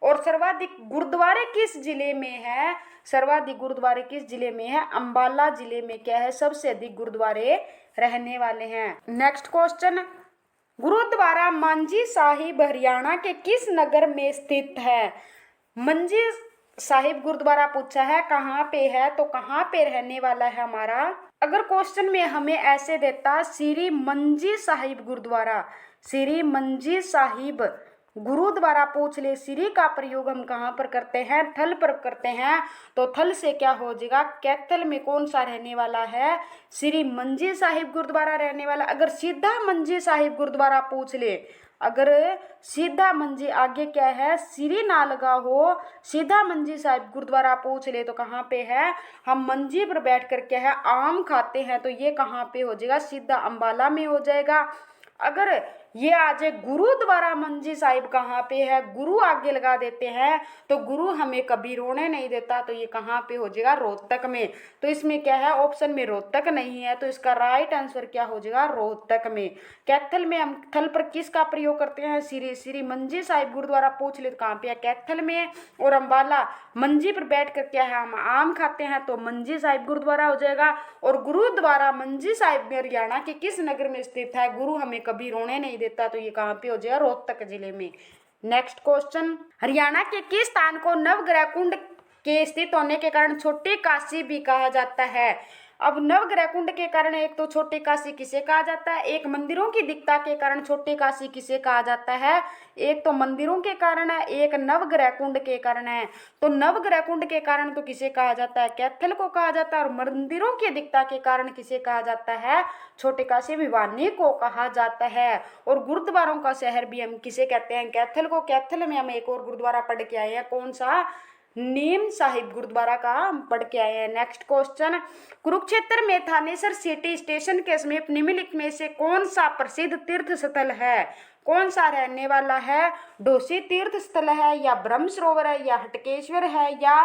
और सर्वाधिक गुरुद्वारे किस जिले में है? सर्वाधिक गुरुद्वारे किस जिले में है? अंबाला जिले में क्या है, सबसे अधिक गुरुद्वारे रहने वाले हैं। नेक्स्ट क्वेश्चन, गुरुद्वारा मंजी साहिब हरियाणा के किस नगर में स्थित है? मंजी साहिब गुरुद्वारा पूछा है, कहाँ पे है? तो कहाँ पे रहने वाला है हमारा? अगर क्वेश्चन में हमें ऐसे देता श्री मंजी साहिब गुरुद्वारा, श्री मंजी साहिब गुरु द्वारा पूछ ले श्री का प्रयोग हम कहाँ पर करते हैं, थल पर करते हैं। तो थल से क्या हो जाएगा, कैथल में कौन सा रहने वाला है, श्री मंजी साहिब गुरुद्वारा रहने वाला। अगर सीधा मंजी साहिब गुरुद्वारा पूछ ले, अगर सीधा मंजी आगे क्या है श्री ना लगा हो, सीधा मंजी साहिब गुरुद्वारा पूछ ले तो कहाँ पे है, हम मंजी पर बैठ कर क्या है आम खाते हैं, तो ये कहाँ पे हो जाएगा, सीधा अंबाला में हो जाएगा। अगर ये आ जाए गुरु द्वारा मंजी साहिब कहाँ पे है, गुरु आगे लगा देते हैं तो गुरु हमें कभी रोने नहीं देता, तो ये कहाँ पे हो जाएगा, रोहतक में। तो इसमें क्या है, ऑप्शन में रोहतक नहीं है, तो इसका राइट आंसर क्या हो जाएगा, रोहतक में। कैथल में हम थल पर किसका प्रयोग करते हैं, श्री मंजी साहिब गुरुद्वारा पूछ ले तो कहाँ पे है, कैथल में। और अम्बाला मंजी पर बैठ कर क्या है हम आम खाते हैं, तो मंजी साहिब गुरुद्वारा हो जाएगा। और गुरुद्वारा मंजी साहिब में हरियाणा के किस नगर में स्थित है, गुरु हमें कभी रोने नहीं देता, तो ये कहाँ पे हो जाएगा, रोहतक जिले में। नेक्स्ट क्वेश्चन, हरियाणा के किस स्थान को नवग्रह कुंड के स्थित होने के कारण छोटी काशी भी कहा जाता है। अब नवग्रह कुंड के कारण एक तो छोटी काशी किसे कहा जाता है, एक मंदिरों की दिखता के कारण छोटी काशी किसे कहा जाता है, एक तो मंदिरों के कारण है, एक नवग्रह कुंड के कारण है। तो नवग्रह कुंड के कारण तो किसे कहा जाता है, कैथल को कहा जाता है, और मंदिरों की दिखता के कारण किसे कहा जाता है, छोटी काशी भिवानी को कहा जाता है। और गुरुद्वारों का शहर भी हम किसे कहते हैं, कैथल को। कैथल में हम एक और गुरुद्वारा पढ़ के आए हैं, कौन सा, नीम साहिब गुरुद्वारा का हम पढ़ के आए हैं। नेक्स्ट क्वेश्चन, कुरुक्षेत्र में थानेसर सिटी स्टेशन के समीप निम्नलिखित में से कौन सा प्रसिद्ध तीर्थ स्थल है, कौन सा रहने वाला है, डोसी तीर्थ स्थल है, या ब्रह्म सरोवर है, या हटकेश्वर है, या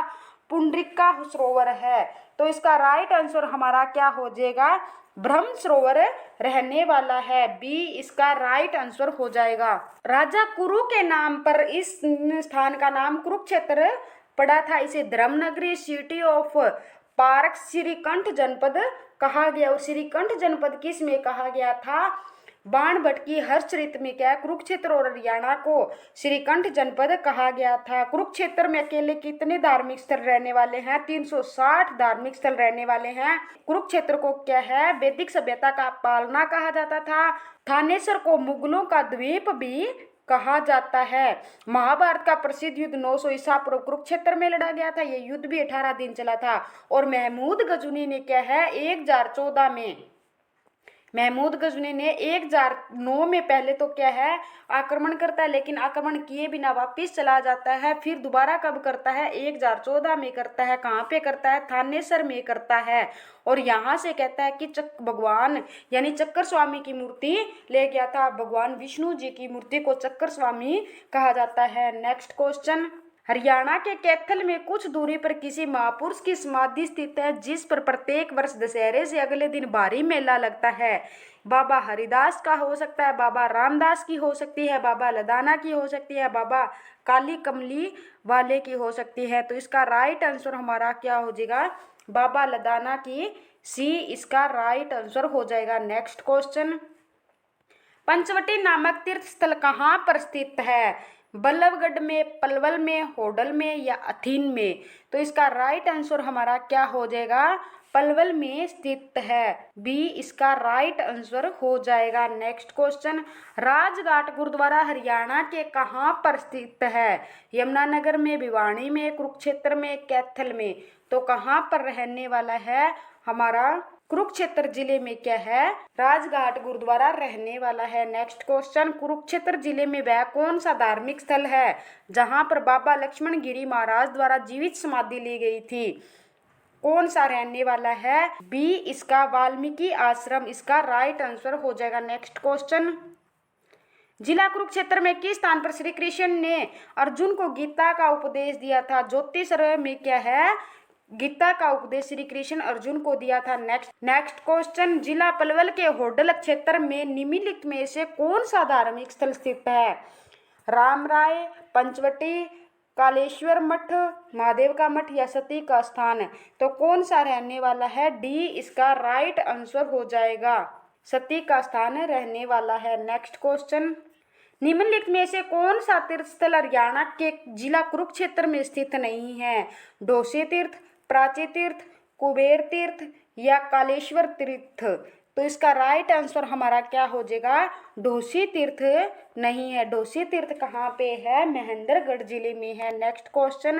पुंडरिका सरोवर है। तो इसका राइट आंसर हमारा क्या हो जाएगा, ब्रह्म सरोवर रहने वाला है, बी इसका राइट आंसर हो जाएगा। राजा कुरु के नाम पर इस स्थान का नाम कुरुक्षेत्र पड़ा था, इसे धर्मनगरी सिटी ऑफ पार्क श्रीकंठ जनपद कहा गया। और श्रीकंठ जनपद किस में कहा गया था, बाणभट्ट की हर्षचरित में क्या है, कुरुक्षेत्र और हरियाणा को श्रीकंठ जनपद कहा गया था। कुरुक्षेत्र में अकेले कितने धार्मिक स्थल रहने वाले हैं, 360 धार्मिक स्थल रहने वाले हैं। कुरुक्षेत्र को क्या है, वैदिक सभ्यता का पालना कहा जाता था। थानेसर को मुगलों का द्वीप भी कहा जाता है। महाभारत का प्रसिद्ध युद्ध 900 ईसा पूर्व कुरुक्षेत्र में लड़ा गया था, यह युद्ध भी 18 दिन चला था। और महमूद गजनी ने क्या है 1014 में, महमूद गजनी ने 1009 में पहले तो क्या है आक्रमण करता है, लेकिन आक्रमण किए बिना वापिस चला जाता है। फिर दोबारा कब करता है, 1014 में करता है। कहाँ पे करता है, थानेसर में करता है। और यहाँ से कहता है कि भगवान यानी चक्कर स्वामी की मूर्ति ले गया था, भगवान विष्णु जी की मूर्ति को चक्कर स्वामी कहा जाता है। नेक्स्ट क्वेश्चन, हरियाणा के कैथल में कुछ दूरी पर किसी महापुरुष की समाधि स्थित है, जिस पर प्रत्येक वर्ष दशहरे से अगले दिन भारी मेला लगता है। बाबा हरिदास का हो सकता है, बाबा रामदास की हो सकती है, बाबा लदाना की हो सकती है, बाबा काली कमली वाले की हो सकती है। तो इसका राइट आंसर हमारा क्या हो जाएगा, बाबा लदाना की, सी इसका राइट आंसर हो जाएगा। नेक्स्ट क्वेश्चन, पंचवटी नामक तीर्थ स्थल कहाँ पर स्थित है, बल्लभगढ़ में, पलवल में, होडल में, या अथीन में। तो इसका राइट आंसर हमारा क्या हो जाएगा, पलवल में स्थित है, बी इसका राइट आंसर हो जाएगा। नेक्स्ट क्वेश्चन, राजघाट गुरुद्वारा हरियाणा के कहाँ पर स्थित है, यमुनानगर में, भिवानी में, कुरुक्षेत्र में, कैथल में। तो कहाँ पर रहने वाला है हमारा, कुरुक्षेत्र जिले में क्या है, राजघाट गुरुद्वारा रहने वाला है। नेक्स्ट क्वेश्चन, कुरुक्षेत्र जिले में वह कौन सा धार्मिक स्थल है जहां पर बाबा लक्ष्मण गिरी महाराज द्वारा जीवित समाधि ली गई थी, कौन सा रहने वाला है, बी इसका वाल्मीकि आश्रम इसका राइट आंसर हो जाएगा। नेक्स्ट क्वेश्चन, जिला कुरुक्षेत्र में किस स्थान पर श्री कृष्ण ने अर्जुन को गीता का उपदेश दिया था, ज्योतिषर में क्या है, गीता का उपदेश श्री कृष्ण अर्जुन को दिया था। नेक्स्ट क्वेश्चन, जिला पलवल के होडल क्षेत्र में निम्नलिखित में से कौन सा धार्मिक स्थल स्थित है, रामराय, पंचवटी, कालेश्वर मठ, महादेव का मठ, या सती का स्थान। तो कौन सा रहने वाला है, डी इसका राइट आंसर हो जाएगा, सती का स्थान रहने वाला है। नेक्स्ट क्वेश्चन, निम्नलिखित में से कौन सा तीर्थ स्थल हरियाणा के जिला कुरुक्षेत्र में स्थित नहीं है, डोसे तीर्थ, प्राची तीर्थ, कुबेर तीर्थ, या कालेश्वर तीर्थ। तो इसका राइट आंसर हमारा क्या हो जाएगा, डोसी तीर्थ नहीं है। डोसी तीर्थ कहाँ पे है, महेंद्रगढ़ जिले में है। नेक्स्ट क्वेश्चन,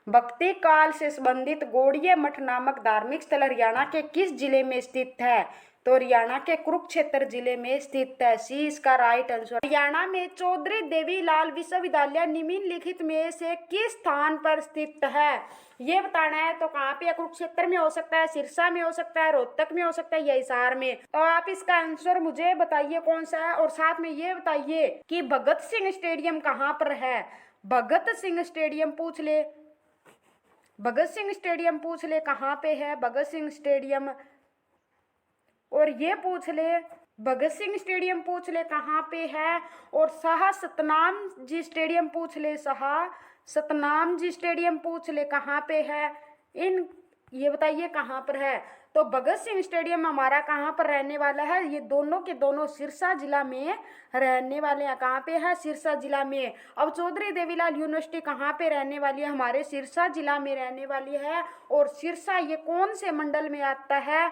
भक्ति काल से संबंधित गौड़ीय मठ नामक धार्मिक स्थल हरियाणा के किस जिले में स्थित है, तो हरियाणा के कुरुक्षेत्र जिले में स्थित है। सी इसका राइट आंसर। हरियाणा में चौधरी देवीलाल विश्वविद्यालय निम्नलिखित में से किस स्थान पर स्थित है, ये बताना है। तो कहाँ पे, कुरुक्षेत्र में हो सकता है, सिरसा में हो सकता है, रोहतक में हो सकता है या हिसार में। तो आप इसका आंसर मुझे बताइए कौन सा है, और साथ में ये बताइए कि भगत सिंह स्टेडियम कहाँ पर है। भगत सिंह स्टेडियम पूछ ले, भगत सिंह स्टेडियम पूछ ले कहाँ पे है भगत सिंह स्टेडियम, और ये पूछ ले भगत सिंह स्टेडियम पूछ ले कहाँ पे है, और शाह सतनाम जी स्टेडियम पूछ ले, शाह सतनाम जी स्टेडियम पूछ ले कहाँ पे है। इन ये बताइए कहाँ पर है। तो भगत सिंह स्टेडियम हमारा कहाँ पर रहने वाला है, ये दोनों के दोनों सिरसा जिला में रहने वाले हैं। कहाँ पे है, सिरसा जिला में। अब चौधरी देवीलाल यूनिवर्सिटी कहाँ पे रहने वाली है, हमारे सिरसा जिला में रहने वाली है। और सिरसा ये कौन से मंडल में आता है,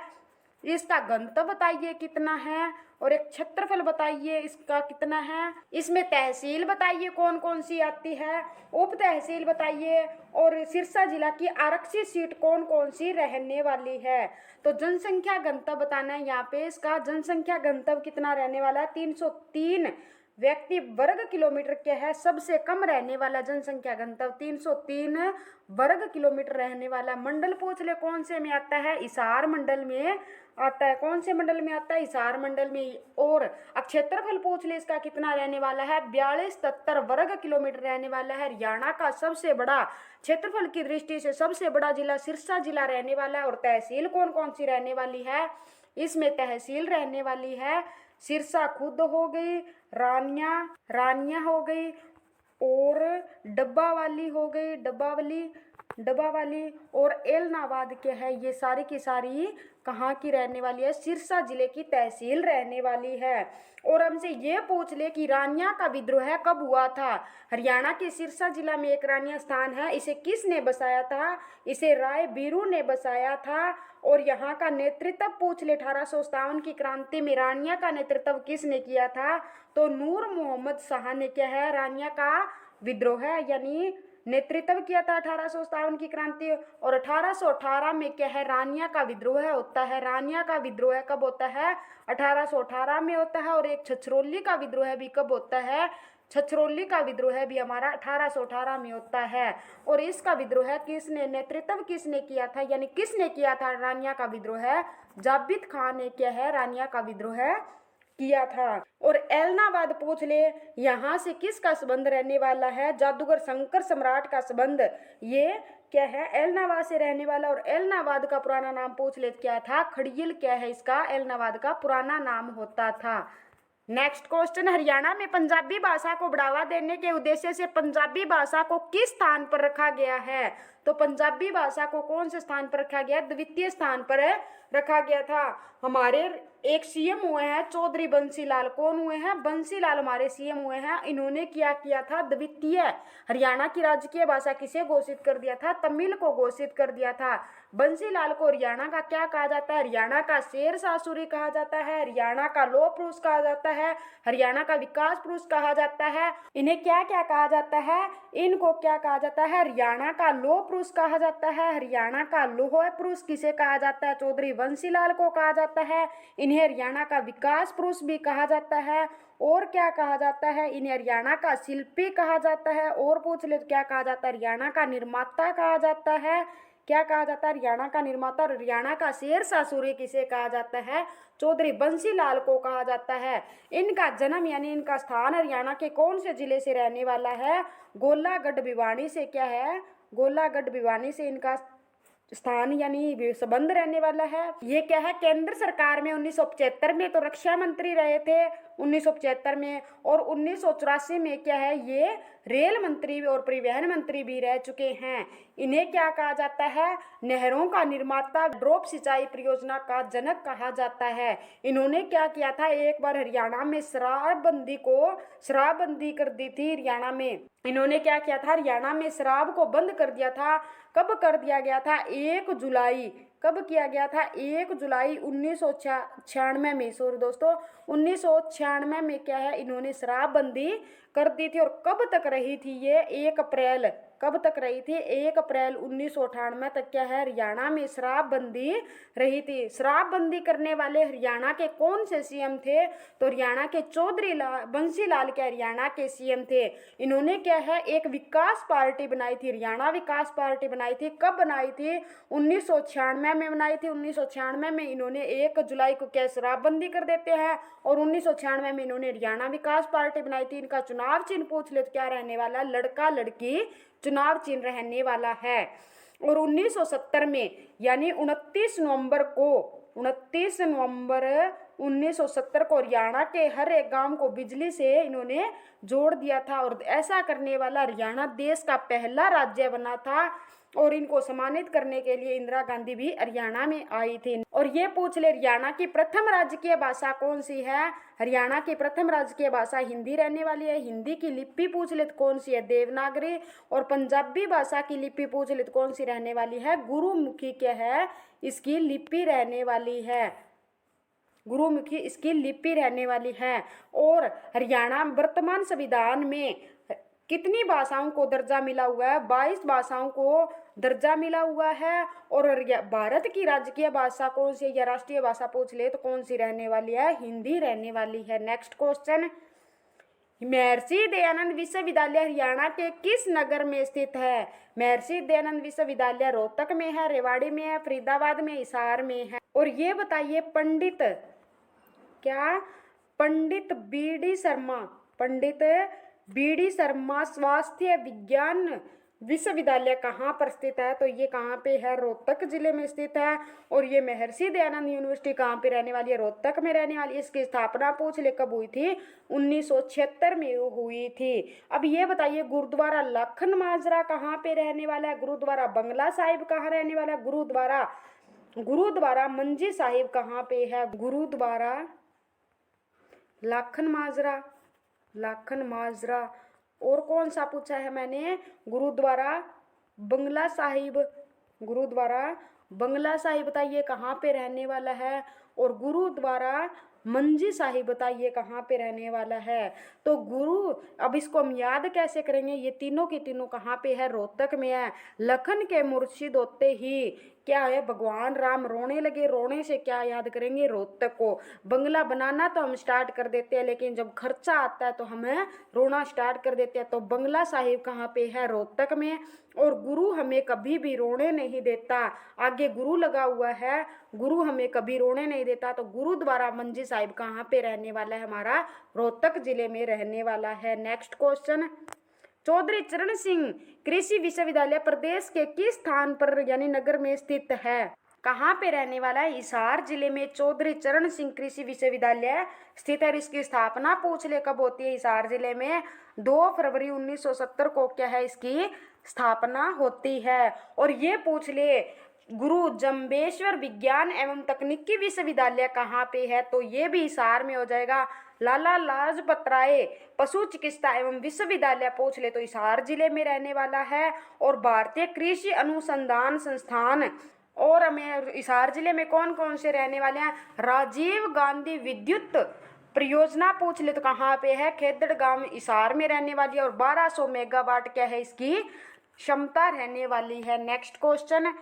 इसका घनत्व बताइए कितना है, और एक क्षेत्रफल बताइए इसका कितना है। इसमें तहसील बताइए कौन कौन सी आती है, उप तहसील बताइए, और सिरसा जिला की आरक्षित सीट कौन कौन सी रहने वाली है। तो जनसंख्या घनत्व बताना है यहाँ पे। इसका जनसंख्या घनत्व कितना रहने वाला है, 303 व्यक्ति वर्ग किलोमीटर के है। सबसे कम रहने वाला जनसंख्या घनत्व 303 वर्ग किलोमीटर रहने वाला। मंडल पूछ ले कौन से में आता है, हिसार मंडल में आता है। कौन से मंडल में आता है, हिसार मंडल में। और क्षेत्रफल पूछ ले इसका कितना रहने वाला है, 4273 वर्ग किलोमीटर रहने वाला है। हरियाणा का सबसे बड़ा क्षेत्रफल की दृष्टि से सबसे बड़ा जिला सिरसा जिला रहने वाला है। और तहसील कौन कौन सी रहने वाली है, इसमें तहसील रहने वाली है सिरसा खुद हो गई, रानिया हो गई, और डब्बा वाली हो गई, डब्बा वाली, और एलनाबाद के है। ये सारी की सारी कहाँ की रहने वाली है, सिरसा जिले की तहसील रहने वाली है। और हमसे ये पूछ ले कि रानिया का विद्रोह कब हुआ था। हरियाणा के सिरसा जिला में एक रानिया स्थान है, इसे किसने बसाया था, इसे राय बीरू ने बसाया था। और यहाँ का नेतृत्व पूछ ले, 1857 की क्रांति में रानिया का नेतृत्व किसने किया था, तो नूर मोहम्मद शाह ने क्या है, रानिया का विद्रोह यानी नेतृत्व किया था 1857 की क्रांति। और 1818 में क्या है, रानिया का विद्रोह होता है। रानिया का विद्रोह कब होता है, 1818 में होता है। और एक छछरौली का विद्रोह भी कब होता है, छछरौली का विद्रोह भी हमारा 1818 में होता है। और इसका विद्रोह किसने, नेतृत्व किसने किया था, यानी किसने किया था रानिया का विद्रोह, जाबित खान ने क्या है रानिया का विद्रोह किया था। और एलनाबाद पूछ ले, यहाँ से किसका संबंध रहने वाला है, जादूगर शंकर सम्राट का संबंध ये क्या है, एलनाबाद से रहने वाला। और एलनाबाद का पुराना नाम पूछ ले क्या था, खड़ियल क्या है इसका एलनाबाद का पुराना नाम होता था। नेक्स्ट क्वेश्चन, हरियाणा में पंजाबी भाषा को बढ़ावा देने के उद्देश्य से पंजाबी भाषा को किस स्थान पर रखा गया है, तो पंजाबी भाषा को कौन से स्थान पर रखा गया, द्वितीय स्थान पर रखा गया था। हमारे एक सीएम हुए हैं चौधरी बंसीलाल, कौन हुए हैं, बंसीलाल हमारे सीएम हुए हैं। इन्होंने क्या किया था, द्वितीय हरियाणा की राजकीय भाषा किसे घोषित कर दिया था, तमिल को घोषित कर दिया था। बंसीलाल को हरियाणा का क्या कहा जाता है, हरियाणा का शेर शाह सूरी कहा जाता है, हरियाणा का लौह पुरुष कहा जाता है, हरियाणा का विकास पुरुष कहा जाता है। इन्हें क्या क्या कहा जाता है, इनको क्या कहा जाता है, हरियाणा का लौह पुरुष कहा जाता है। हरियाणा का लौह पुरुष किसे कहा जाता है, चौधरी बंसीलाल को कहा जाता है। इन्हें हरियाणा का विकास पुरुष भी कहा जाता है। और क्या कहा जाता है, इन्हें हरियाणा का शिल्पी कहा जाता है। और पूछ ले तो क्या कहा जाता है, हरियाणा का निर्माता कहा जाता है। क्या कहा जाता है, हरियाणा का निर्माता। और हरियाणा का शेर शाह सूरी किसे कहा जाता है, चौधरी बंसीलाल को कहा जाता है। इनका जन्म यानी इनका स्थान हरियाणा के कौन से जिले से रहने वाला है, गोलागढ़ भिवानी से क्या है, गोलागढ़ भिवानी से इनका स्थान यानी संबंध रहने वाला है। ये क्या है, केंद्र सरकार में 1975 में तो रक्षा मंत्री रहे थे 1975 में, और 1984 में क्या है, ये रेल मंत्री और परिवहन मंत्री भी रह चुके हैं। इन्हें क्या कहा जाता है, नहरों का निर्माता, ड्रॉप सिंचाई परियोजना का जनक कहा जाता है। इन्होंने क्या किया था, एक बार हरियाणा में शराबबंदी कर दी थी। हरियाणा में इन्होंने क्या किया था, हरियाणा में शराब को बंद कर दिया था। कब कर दिया गया था, 1 जुलाई, कब किया गया था? 1 जुलाई 1996 में। सॉरी दोस्तों, 1996 में क्या है, इन्होंने शराबबंदी कर दी थी। और कब तक रही थी ये? 1 अप्रैल, कब तक रही थी? 1 अप्रैल 1998 तक क्या है, हरियाणा में शराबबंदी रही थी। शराबबंदी करने वाले हरियाणा के कौन से सीएम थे? तो हरियाणा के चौधरी बंसी लाल के हरियाणा के सीएम थे। इन्होंने क्या है, एक विकास पार्टी बनाई थी, हरियाणा विकास पार्टी बनाई थी। कब बनाई थी? 1996 में बनाई थी। 1996 में इन्होंने 1 जुलाई को क्या शराबबंदी कर देते हैं, और 1996 में इन्होंने हरियाणा विकास पार्टी बनाई थी। इनका चुनाव चिन्ह पूछ ले तो क्या रहने वाला? लड़का लड़की चुनाव चिन्ह रहने वाला है। और 1970 में यानी 29 नवंबर 1970 को हरियाणा के हर एक गांव को बिजली से इन्होंने जोड़ दिया था। और ऐसा करने वाला हरियाणा देश का पहला राज्य बना था। और इनको सम्मानित करने के लिए इंदिरा गांधी भी हरियाणा में आई थी। और ये पूछ ले, हरियाणा की प्रथम राजकीय भाषा कौन सी है? हरियाणा की प्रथम राजकीय भाषा हिंदी रहने वाली है। हिंदी की लिपि पूछ ले तो कौन सी है? देवनागरी। और पंजाबी भाषा की लिपि पूछ ले तो कौन सी रहने वाली है? गुरुमुखी क्या है, इसकी लिपि रहने वाली है। गुरुमुखी इसकी लिपि रहने वाली है। और हरियाणा वर्तमान संविधान में कितनी भाषाओं को दर्जा मिला हुआ है? 22 भाषाओं को दर्जा मिला हुआ है। और भारत की राजकीय भाषा कौन सी है या राष्ट्रीय भाषा पूछ ले तो कौन सी रहने वाली है? हिंदी रहने वाली है। नेक्स्ट क्वेश्चन, महर्षि दयानंद विश्वविद्यालय हरियाणा के किस नगर में स्थित है? महर्षि दयानंद विश्वविद्यालय रोहतक में है, रेवाड़ी में है, फरीदाबाद में, हिसार में है। और ये बताइए, पंडित बी डी शर्मा स्वास्थ्य विज्ञान विश्वविद्यालय कहाँ पर स्थित है? तो ये कहाँ पे है? रोहतक जिले में स्थित है। और ये महर्षि दयानंद यूनिवर्सिटी कहाँ पे रहने वाली है? रोहतक में रहने वाली है। इसकी स्थापना पूछ ले कब हुई थी? 1976 में हुई थी। अब ये बताइए, गुरुद्वारा लखन माजरा कहाँ पे रहने वाला है? गुरुद्वारा बंगला साहिब कहाँ रहने वाला है? गुरुद्वारा मंजी साहिब कहाँ पे है? गुरुद्वारा लाखन माजरा। और कौन सा पूछा है मैंने? गुरुद्वारा बंगला साहिब बताइए कहाँ पे रहने वाला है। और गुरुद्वारा मंजी साहिब बताइए कहाँ पे रहने वाला है। तो अब इसको हम याद कैसे करेंगे? ये तीनों की तीनों कहाँ पे है? रोहतक में है। लखन के मुर्शिद होते ही क्या है, भगवान राम रोने लगे। रोने से क्या याद करेंगे? रोहतक को। बंगला बनाना तो हम स्टार्ट कर देते हैं, लेकिन जब खर्चा आता है तो हमें रोना स्टार्ट कर देते हैं। तो बंगला साहिब कहाँ पे है? रोहतक में। और गुरु हमें कभी भी रोने नहीं देता, आगे गुरु लगा हुआ है, गुरु हमें कभी रोने नहीं देता। तो गुरुद्वारा मंजी साहिब कहाँ पे रहने वाला है? हमारा रोहतक जिले में रहने वाला है। नेक्स्ट क्वेश्चन, चौधरी चरण सिंह कृषि विश्वविद्यालय प्रदेश के किस स्थान पर यानी नगर में स्थित है? कहाँ पे रहने वाला है? हिसार जिले में चौधरी चरण सिंह कृषि विश्वविद्यालय स्थित है। इसकी स्थापना पूछ ले कब होती है? हिसार जिले में 2 फरवरी 1970 को क्या है, इसकी स्थापना होती है। और ये पूछ ले, गुरु जम्बेश्वर विज्ञान एवं तकनीकी विश्वविद्यालय कहाँ पे है? तो ये भी हिसार में हो जाएगा। लाला लाजपत राय पशु चिकित्सा एवं विश्वविद्यालय पूछ ले तो हिसार जिले में रहने वाला है। और भारतीय कृषि अनुसंधान संस्थान और हमें हिसार जिले में कौन कौन से रहने वाले हैं? राजीव गांधी विद्युत परियोजना पूछ ले तो कहाँ पे है? खेदड़ गांव हिसार में रहने वाली है। और 1200 मेगावाट क्या है इसकी क्षमता रहने वाली है। नेक्स्ट क्वेश्चन,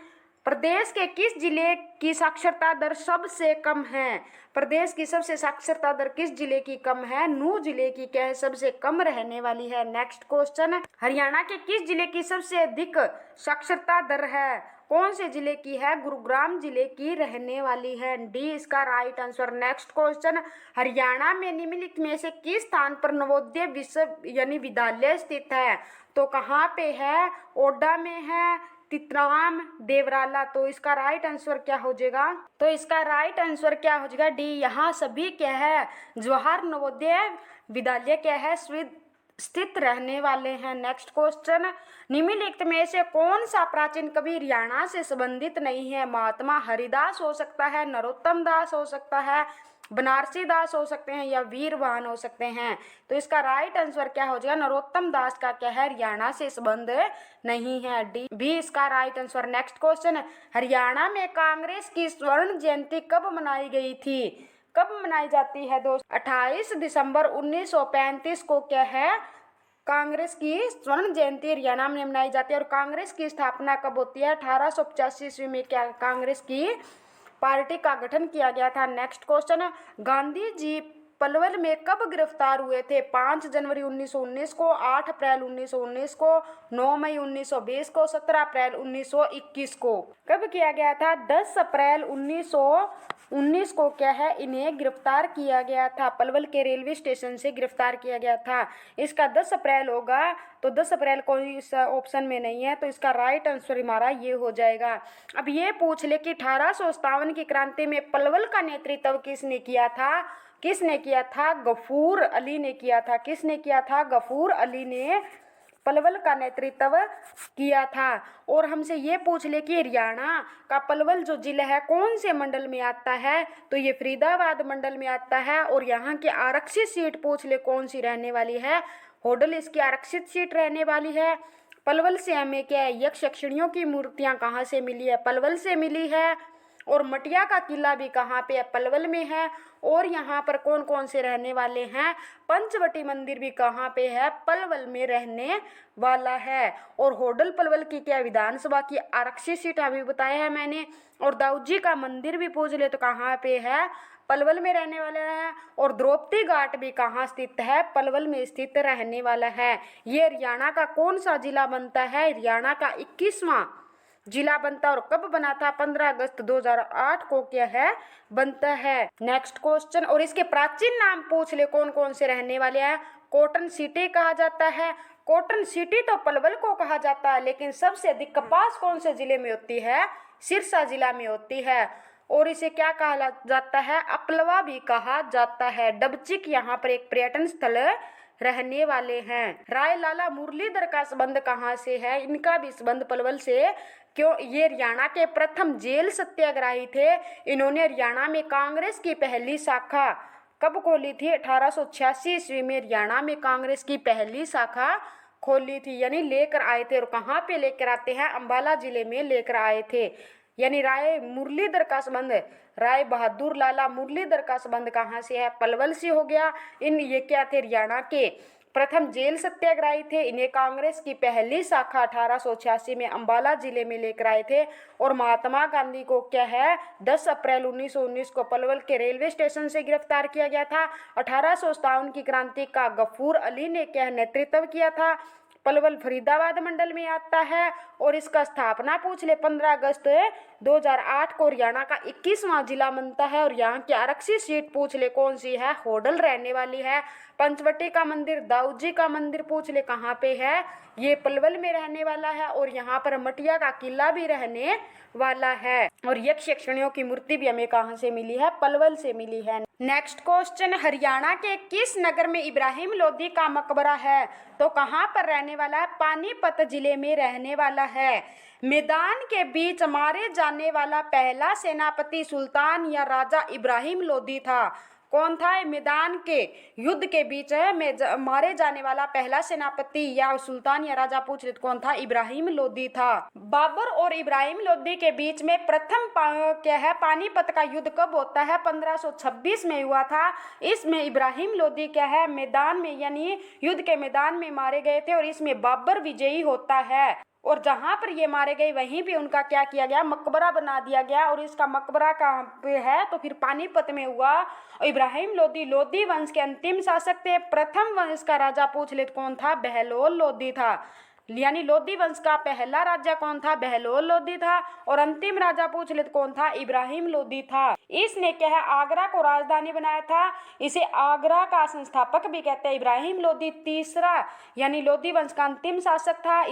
प्रदेश के किस जिले की साक्षरता दर सबसे कम है? प्रदेश की सबसे साक्षरता दर किस जिले की कम है? नूह जिले की क्या है, सबसे कम रहने वाली है। नेक्स्ट क्वेश्चन, हरियाणा के किस जिले की सबसे अधिक साक्षरता दर है? कौन से जिले की है? गुरुग्राम जिले की रहने वाली है। डी इसका right answer. Next question, Haryana में निम्नलिखित में से किस स्थान पर नवोदय विद्यालय स्थित है? तो कहाँ पे है? ओडा में है, तितराम, देवराला। तो इसका राइट आंसर क्या हो जाएगा? तो इसका राइट आंसर क्या हो जाएगा? डी। यहाँ सभी क्या है, जवाहर नवोदय विद्यालय क्या है, स्थित रहने वाले हैं। नेक्स्ट क्वेश्चन, निम्नलिखित में से कौन सा प्राचीन कवि हरियाणा से संबंधित नहीं है? महात्मा हरिदास हो सकता है, नरोत्तम दास हो सकता है, बनारसी दास हो सकते हैं या वीरवाहन हो सकते हैं। तो इसका राइट आंसर क्या हो जाएगा, नरोत्तम दास का क्या है, हरियाणा से संबंध नहीं है, डी भी इसका right answer. Next question, Haryana में कांग्रेस की स्वर्ण जयंती कब मनाई गई थी, कब मनाई जाती है दोस्तों, 28 दिसंबर 1935 को क्या है कांग्रेस की स्वर्ण जयंती हरियाणा में मनाई जाती है। और कांग्रेस की स्थापना कब होती है, 1885 ईस्वी में क्या कांग्रेस की पार्टी का गठन किया गया था। नेक्स्ट क्वेश्चन, गांधी जी पलवल में कब गिरफ्तार हुए थे, 5 जनवरी 1919 को, 8 अप्रैल 1919 को, 9 मई 1920 को, 17 अप्रैल 1921 को। कब किया गया था, 10 अप्रैल 1919 को क्या है इन्हें गिरफ्तार किया गया था, पलवल के रेलवे स्टेशन से गिरफ्तार किया गया था। इसका 10 अप्रैल होगा, तो 10 अप्रैल कोई इस ऑप्शन में नहीं है, तो इसका राइट आंसर हमारा ये हो जाएगा। अब ये पूछ ले कि 1857 की क्रांति में पलवल का नेतृत्व किसने किया था, किसने किया था, गफूर अली ने किया था। किसने किया था, गफूर अली ने पलवल का नेतृत्व किया था। और हमसे ये पूछ ले कि हरियाणा का पलवल जो जिला है कौन से मंडल में आता है, तो ये फरीदाबाद मंडल में आता है। और यहाँ की आरक्षित सीट पूछ ले कौन सी रहने वाली है, होडल इसकी आरक्षित सीट रहने वाली है। पलवल से हमें क्या है, यक्ष यक्षिणियों की मूर्तियां कहाँ से मिली है, पलवल से मिली है। और मटिया का किला भी कहाँ पे है, पलवल में है। और यहाँ पर कौन कौन से रहने वाले हैं, पंचवटी मंदिर भी कहाँ पे है, पलवल में रहने वाला है। और होडल पलवल की क्या विधानसभा की आरक्षित सीट अभी बताया है मैंने। और दाऊद जी का मंदिर भी पूछ ले तो कहाँ पे है, पलवल में रहने वाले हैं। और द्रौपदी घाट भी कहाँ स्थित है, पलवल में स्थित रहने वाला है। ये हरियाणा का कौन सा जिला बनता है, हरियाणा का 21वां जिला बनता है। और कब बना था, 15 अगस्त 2008 को क्या है बनता है। नेक्स्ट क्वेश्चन, और इसके प्राचीन नाम पूछ ले कौन कौन से रहने वाले हैं, कॉटन सिटी कहा जाता है। कॉटन सिटी तो पलवल को कहा जाता है, लेकिन सबसे अधिक कपास कौन से जिले में होती है, सिरसा जिला में होती है। और इसे क्या कहा जाता है, अपलवा भी कहा जाता है। डबचिक यहाँ पर एक पर्यटन स्थल रहने वाले हैं। राय लाला मुरलीधर का संबंध कहाँ से है, इनका भी संबंध पलवल से। क्यों, ये हरियाणा के प्रथम जेल सत्याग्रही थे। इन्होंने हरियाणा में कांग्रेस की पहली शाखा कब खोली थी, 1886 ईस्वी में हरियाणा में कांग्रेस की पहली शाखा खोली थी, यानी लेकर आए थे। और कहाँ पे लेकर आते हैं, अंबाला जिले में लेकर आए थे। यानी राय मुरलीधर का संबंध, राय बहादुर लाला मुरलीधर का संबंध कहाँ से है, पलवल से हो गया। ये क्या थे, हरियाणा के प्रथम जेल सत्याग्रही थे। इन्हें कांग्रेस की पहली शाखा 1886 में अंबाला जिले में लेकर आए थे। और महात्मा गांधी को क्या है, 10 अप्रैल 1919 को पलवल के रेलवे स्टेशन से गिरफ्तार किया गया था। 1857 की क्रांति का गफूर अली ने क्या नेतृत्व किया था। पलवल फरीदाबाद मंडल में आता है। और इसका स्थापना पूछ ले 15 अगस्त 2008 को हरियाणा का 21वां जिला बनता है। और यहाँ की आरक्षित सीट पूछ ले कौन सी है, होडल रहने वाली है। पंचवटी का मंदिर, दाऊद जी का मंदिर पूछ ले कहाँ पे है, ये पलवल में रहने वाला है। और यहाँ पर मटिया का किला भी रहने वाला है। और यक्ष यक्षिणियों की मूर्ति भी हमें कहाँ से मिली है, पलवल से मिली है। नेक्स्ट क्वेश्चन, हरियाणा के किस नगर में इब्राहिम लोदी का मकबरा है, तो कहाँ पर रहने वाला है, पानीपत जिले में रहने वाला है। मैदान के बीच मारे जाने वाला पहला सेनापति सुल्तान या राजा इब्राहिम लोदी था। कौन था, मैदान के युद्ध के बीच में मारे जाने वाला पहला सेनापति या सुल्तान या राजा पूछ रहे कौन था, इब्राहिम लोदी था। बाबर और इब्राहिम लोदी के बीच में प्रथम क्या है पानीपत का युद्ध कब होता है, 1526 में हुआ था। इसमें इब्राहिम लोदी क्या है मैदान में यानी युद्ध के मैदान में मारे गए थे। और इसमें बाबर विजयी होता है। और जहां पर ये मारे गए वहीं पे उनका क्या किया गया, मकबरा बना दिया गया। और इसका मकबरा कहाँ पे है, तो फिर पानीपत में हुआ। इब्राहिम लोदी लोदी वंश के अंतिम शासक थे। प्रथम वंश का राजा पूछ ले कौन था, बहलोल लोदी था। यानी लोदी वंश का पहला राजा कौन था, बहलोल लोदी था। और अंतिम राजा पूछ ले कौन था, इब्राहिम लोदी था। इसने क्या है आगरा को राजधानी बनाया था। इसे आगरा का संस्थापक भी कहते हैं। इब्राहिम लोदी तीसरा यानी लोदी वंश का अंतिम शासक था।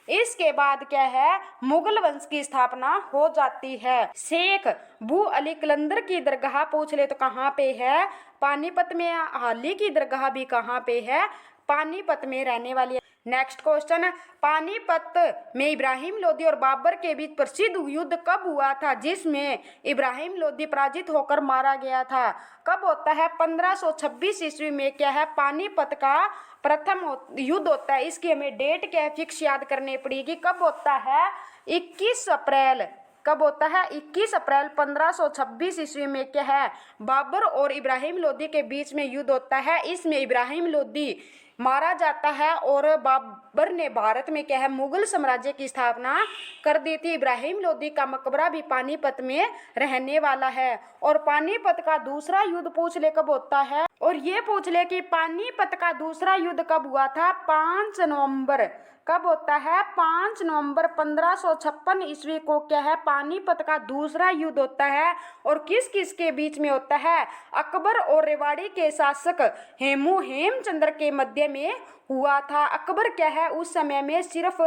इसके बाद क्या है मुगल वंश की स्थापना हो जाती है। शेख बू अली कलंदर की दरगाह पूछ ले तो कहाँ पे है, पानीपत में। हाली की दरगाह भी कहाँ पे है, पानीपत में रहने वाली है। नेक्स्ट क्वेश्चन, पानीपत में इब्राहिम लोदी और बाबर के बीच प्रसिद्ध युद्ध कब हुआ था जिसमें इब्राहिम लोदी पराजित होकर मारा गया था? कब होता है? 1526 ईस्वी में क्या है पानीपत का प्रथम युद्ध होता है। इसकी हमें डेट क्या है फिक्स याद करनी पड़ेगी। कब होता है? 21 अप्रैल। कब होता है? 21 अप्रैल 1526 ईस्वी में क्या है बाबर और इब्राहिम लोदी के बीच में युद्ध होता है। इसमें इब्राहिम लोदी मारा जाता है और बाबर ने भारत में क्या है मुगल साम्राज्य की स्थापना कर दी थी। इब्राहिम लोदी का मकबरा भी पानीपत में रहने वाला है। और पानीपत का दूसरा युद्ध पूछ ले कब होता है, और ये पूछ ले कि पानीपत का दूसरा युद्ध कब हुआ था? 5 नवंबर। कब होता है? 5 नवंबर 1556 ईस्वी को क्या है पानीपत का दूसरा युद्ध होता है। और किस किस के बीच में होता है? अकबर और रेवाड़ी के शासक हेमचंद्र के मध्य में हुआ था। अकबर क्या है उस समय में सिर्फ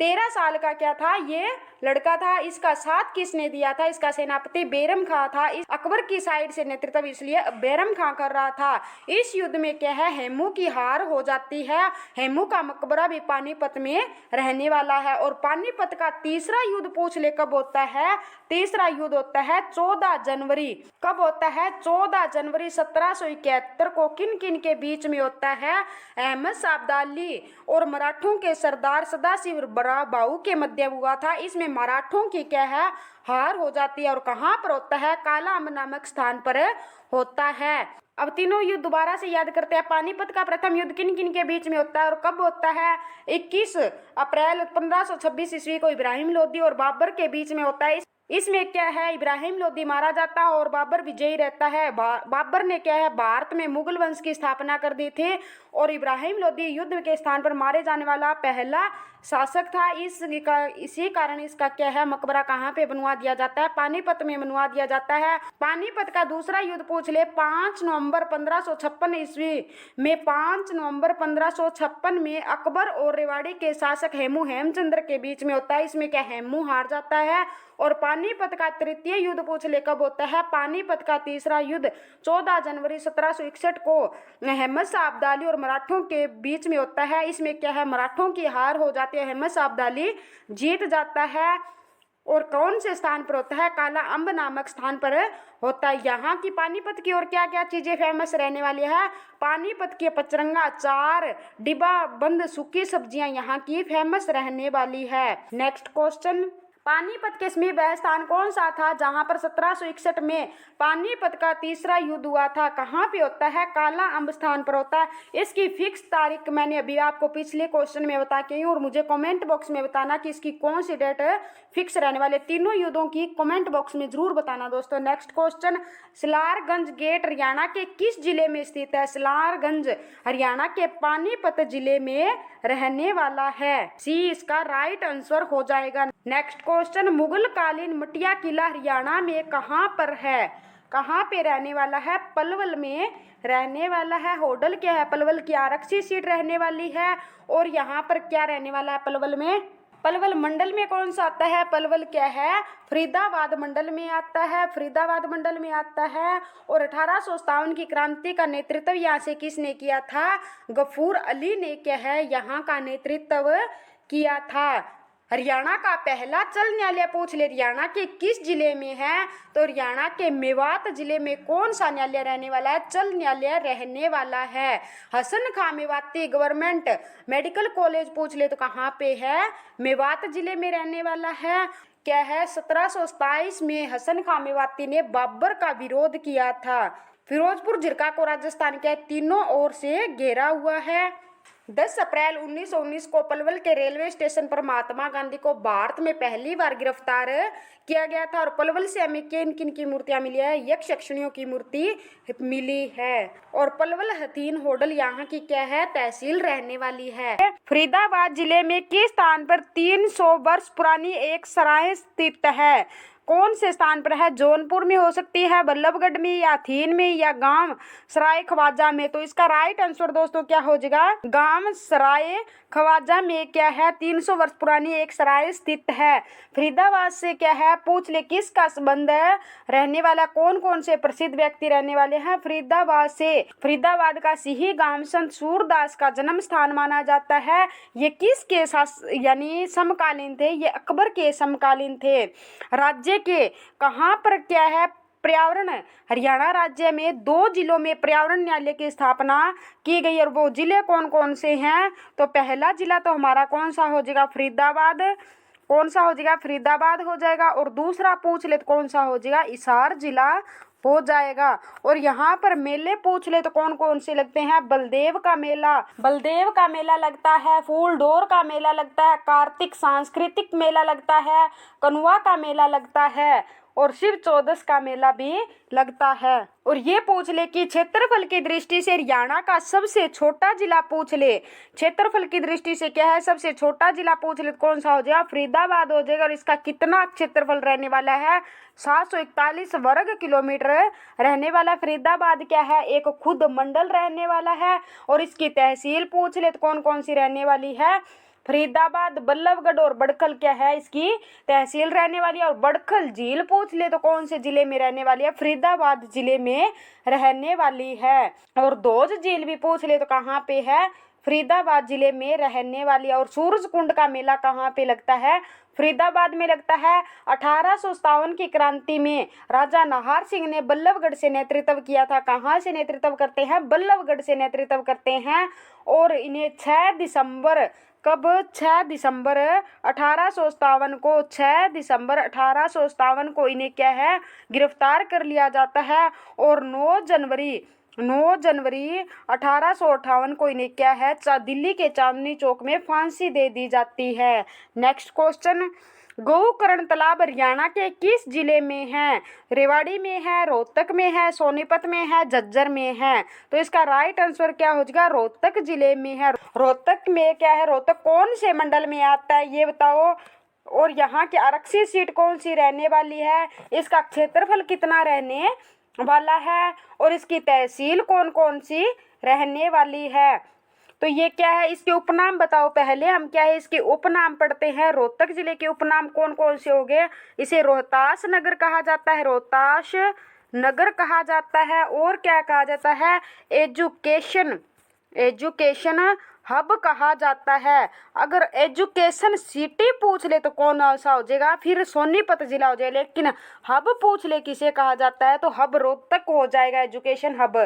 13 साल का क्या था ये लड़का था। इसका साथ किसने दिया था? इसका सेनापति बैरम खां था। इस अकबर की साइड से नेतृत्व इसलिए बैरम खां कर रहा था। इस युद्ध में क्या है हेमू की हार हो जाती है। हेमू का मकबरा भी पानीपत में रहने वाला है। और पानीपत का तीसरा युद्ध पूछ ले कब होता है? तीसरा युद्ध होता है 14 जनवरी। कब होता है? 14 जनवरी 1771 को किन किन के बीच में होता है? अहमद शाह अब्दाली और मराठों के सरदार सदाशिव बराभाऊ के मध्य हुआ था। इसमें मराठों की क्या है हार हो जाती है। और कहाँ पर होता है? काला अम्ब नामक स्थान पर होता है। अब तीनों युद्ध दोबारा से याद करते हैं। पानीपत का प्रथम युद्ध किन किन के बीच में होता है और कब होता है? 21 अप्रैल 1526 ईस्वी को इब्राहिम लोदी और बाबर के बीच में होता है। इसमें क्या है इब्राहिम लोदी मारा जाता है और बाबर विजयी रहता है। बाबर ने क्या है भारत में मुगल वंश की स्थापना कर दी थी और इब्राहिम लोदी युद्ध के स्थान पर मारे जाने वाला पहला शासक था। इसी कारण इसका क्या है मकबरा कहाँ पे बनवा दिया जाता है? पानीपत में बनवा दिया जाता है। पानीपत का दूसरा युद्ध पूछ ले 5 नवंबर 1556 ईस्वी में। 5 नवंबर 1556 में अकबर और रेवाड़ी के शासक हेमचंद्र के बीच में होता है। इसमें क्या हेमू हार जाता है। और पानीपत का तृतीय युद्ध पूछ ले कब होता है? पानीपत का तीसरा युद्ध 14 जनवरी 1761 को अहमद शाह अब्दाली और मराठों के बीच में होता है। इसमें क्या है मराठों की हार हो जाती है, अहमद शाह अब्दाली जीत जाता है। और कौन से स्थान पर होता है? काला अम्ब नामक स्थान पर होता है। यहाँ की पानीपत की और क्या क्या चीजें फेमस रहने वाली है? पानीपत के पचरंगा अचार, डिब्बा बंद सूखी सब्जियां यहाँ की फेमस रहने वाली है। नेक्स्ट क्वेश्चन, पानीपत के समीप वह स्थान कौन सा था जहां पर 1761 में पानीपत का तीसरा युद्ध हुआ था? कहाँ पे होता है? काला अम्ब स्थान पर होता है। इसकी फिक्स तारीख मैंने अभी आपको पिछले क्वेश्चन में बता के और मुझे कमेंट बॉक्स में बताना कि इसकी कौन सी डेट फिक्स रहने वाले। तीनों युद्धों की कमेंट बॉक्स में जरूर बताना दोस्तों। Next question, Salarganj gate Haryana के किस जिले में स्थित है? सलारगंज हरियाणा के पानीपत जिले में रहने वाला है। सी इसका राइट आंसर हो जाएगा। नेक्स्ट क्वेश्चन, मुगल कालीन मटिया किला हरियाणा में कहाँ पर है? कहाँ पे रहने वाला है? पलवल में रहने वाला है। होडल क्या है? पलवल की आरक्षित सीट रहने वाली है। और यहाँ पर क्या रहने वाला है पलवल में? पलवल मंडल में कौन सा आता है? पलवल क्या है? फरीदाबाद मंडल में आता है। फरीदाबाद मंडल में आता है। और 1857 की क्रांति का नेतृत्व यहाँ से किसने किया था? गफूर अली ने क्या है यहाँ का नेतृत्व किया था। हरियाणा का पहला चल न्यायालय पूछ ले हरियाणा के किस जिले में है? तो हरियाणा के मेवात जिले में कौन सा न्यायालय रहने वाला है? चल न्यायालय रहने वाला है। हसन खां मेवाती गवर्नमेंट मेडिकल कॉलेज पूछ ले तो कहाँ पे है? मेवात जिले में रहने वाला है। क्या है? 1727 में हसन खां मेवाती ने बाबर का विरोध किया था। फिरोजपुर जिरका को राजस्थान के तीनों ओर से घेरा हुआ है। 10 अप्रैल 1919 को पलवल के रेलवे स्टेशन पर महात्मा गांधी को भारत में पहली बार गिरफ्तार किया गया था। और पलवल से हमें किन किन की मूर्तियां मिली है? यक्ष यक्षिणियों की मूर्ति मिली है। और पलवल हथीन होडल यहाँ की क्या है? तहसील रहने वाली है। फरीदाबाद जिले में किस स्थान पर 300 वर्ष पुरानी एक सराय स्थित है? कौन से स्थान पर है? जौनपुर में हो सकती है, बल्लभगढ़ में, या थीन में, या गांव सराय ख्वाजा में। तो इसका राइट आंसर दोस्तों क्या हो जाएगा? गांव सराय ख्वाजा में क्या है? 300 वर्ष पुरानी एक सराय स्थित है। फरीदाबाद से क्या है? पूछ ले किसका संबंध है? रहने वाला कौन कौन से प्रसिद्ध व्यक्ति रहने वाले हैं फरीदाबाद से? फरीदाबाद का सिही गांव संत सूरदास का जन्म स्थान माना जाता है। ये किसके यानी समकालीन थे? ये अकबर के समकालीन थे। राज्य के कहाँ पर क्या है? पर्यावरण हरियाणा राज्य में 2 जिलों में पर्यावरण न्यायालय की स्थापना की गई। और वो जिले कौन कौन से हैं? तो पहला जिला तो हमारा कौन सा हो जाएगा? फरीदाबाद। कौन सा हो जाएगा? फरीदाबाद हो जाएगा। और दूसरा पूछ ले तो कौन सा हो जाएगा? हिसार जिला हो जाएगा। और यहाँ पर मेले पूछ ले तो कौन कौन से लगते हैं? बलदेव का मेला लगता है, फूलडोर का मेला लगता है, कार्तिक सांस्कृतिक मेला लगता है, कनुआ का मेला लगता है और शिव चौदस का मेला भी लगता है। और ये पूछ ले कि क्षेत्रफल की दृष्टि से हरियाणा का सबसे छोटा जिला पूछ ले। क्षेत्रफल की दृष्टि से क्या है? सबसे छोटा जिला पूछ ले तो कौन सा हो जाएगा? फरीदाबाद हो जाएगा। और इसका कितना क्षेत्रफल रहने वाला है? 741 वर्ग किलोमीटर रहने वाला फरीदाबाद क्या है? एक खुद मंडल रहने वाला है। और इसकी तहसील पूछ ले तो कौन कौन सी रहने वाली है? फरीदाबाद, बल्लभगढ़ और बड़खल क्या है? इसकी तहसील रहने वाली है। और बड़खल झील पूछ ले तो कौन से जिले में रहने वाली है? फरीदाबाद जिले में रहने वाली है। और दोज झील भी पूछ ले तो कहाँ पे है? फरीदाबाद जिले में रहने वाली है। और सूरज कुंड का मेला कहाँ पे लगता है? फरीदाबाद में लगता है। 1857 की क्रांति में राजा नाहर सिंह ने बल्लभगढ़ से नेतृत्व किया था। कहाँ से नेतृत्व करते हैं? बल्लभगढ़ से नेतृत्व करते हैं। और इन्हें 6 दिसंबर कब? 6 दिसंबर 1857 को 6 दिसंबर 1857 को इन्हें क्या है? गिरफ्तार कर लिया जाता है। और 9 जनवरी 1858 को इन्हें क्या है? दिल्ली के चांदनी चौक में फांसी दे दी जाती है। नेक्स्ट क्वेश्चन, गोकर्ण तालाब हरियाणा के किस जिले में है? रेवाड़ी में है, रोहतक में है, सोनीपत में है, झज्जर में है। तो इसका राइट आंसर क्या हो जाएगा? रोहतक जिले में है। रोहतक में क्या है? रोहतक कौन से मंडल में आता है ये बताओ। और यहाँ की आरक्षित सीट कौन सी रहने वाली है? इसका क्षेत्रफल कितना रहने वाला है? और इसकी तहसील कौन कौन सी रहने वाली है? तो ये क्या है? इसके उपनाम बताओ। पहले हम क्या है? इसके उपनाम पढ़ते हैं। रोहतक जिले के उपनाम कौन कौन से हो गए? इसे रोहतास नगर कहा जाता है, रोहतास नगर कहा जाता है। और क्या कहा जाता है? एजुकेशन हब कहा जाता है। अगर एजुकेशन सिटी पूछ ले तो कौन सा हो जाएगा? फिर सोनीपत जिला हो जाएगा। लेकिन हब पूछ ले किसे कहा जाता है? तो हब रोहतक हो जाएगा, एजुकेशन हब।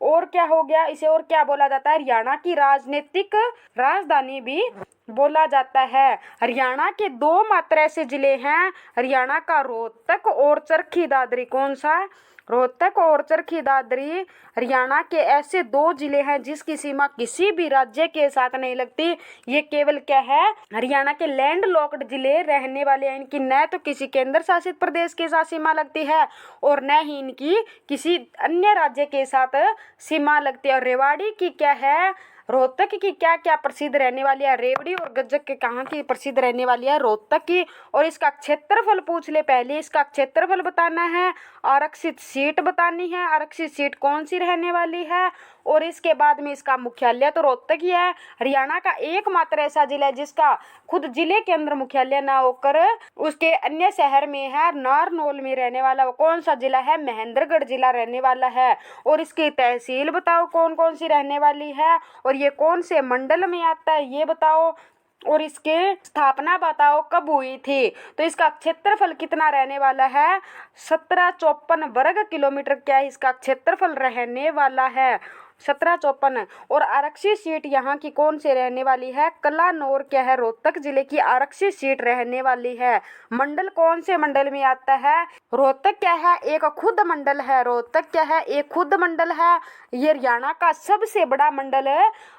और क्या हो गया? इसे और क्या बोला जाता है? हरियाणा की राजनीतिक राजधानी भी बोला जाता है। हरियाणा के 2 मात्र ऐसे जिले हैं हरियाणा का, रोहतक और चरखी दादरी। कौन सा? रोहतक और चरखी दादरी हरियाणा के ऐसे 2 जिले हैं जिसकी सीमा किसी भी राज्य के साथ नहीं लगती। ये केवल क्या है? हरियाणा के लैंड लॉक्ड जिले रहने वाले हैं। इनकी न तो किसी केंद्र शासित प्रदेश के साथ सीमा लगती है और न ही इनकी किसी अन्य राज्य के साथ सीमा लगती है। और रेवाड़ी की क्या है? रोहतक की क्या क्या प्रसिद्ध रहने वाली है? रेवड़ी और गज्जक के कहाँ की प्रसिद्ध रहने वाली है? रोहतक की। और इसका क्षेत्रफल पूछ ले। पहले इसका क्षेत्रफल बताना है, आरक्षित सीट बतानी है, आरक्षित सीट कौन सी रहने वाली है, और इसके बाद में इसका मुख्यालय तो रोहतक ही है। हरियाणा का एकमात्र ऐसा जिला है जिसका खुद जिले के अंदर मुख्यालय ना होकर उसके अन्य शहर में है, नारनौल में रहने वाला। वो कौन सा जिला है? महेंद्रगढ़ जिला रहने वाला है। और इसकी तहसील बताओ कौन कौन सी रहने वाली है, और ये कौन से मंडल में आता है ये बताओ, और इसके स्थापना बताओ कब हुई थी। तो इसका क्षेत्रफल कितना रहने वाला है? 1754 वर्ग किलोमीटर क्या है इसका क्षेत्रफल रहने वाला है? 1754। और आरक्षित सीट यहाँ की कौन से रहने वाली है? कलानौर क्या है? रोहतक जिले की आरक्षित सीट रहने वाली है। मंडल कौन से मंडल में आता है? रोहतक क्या है? एक खुद मंडल है। रोहतक क्या है? एक खुद मंडल है। ये हरियाणा का सबसे बड़ा मंडल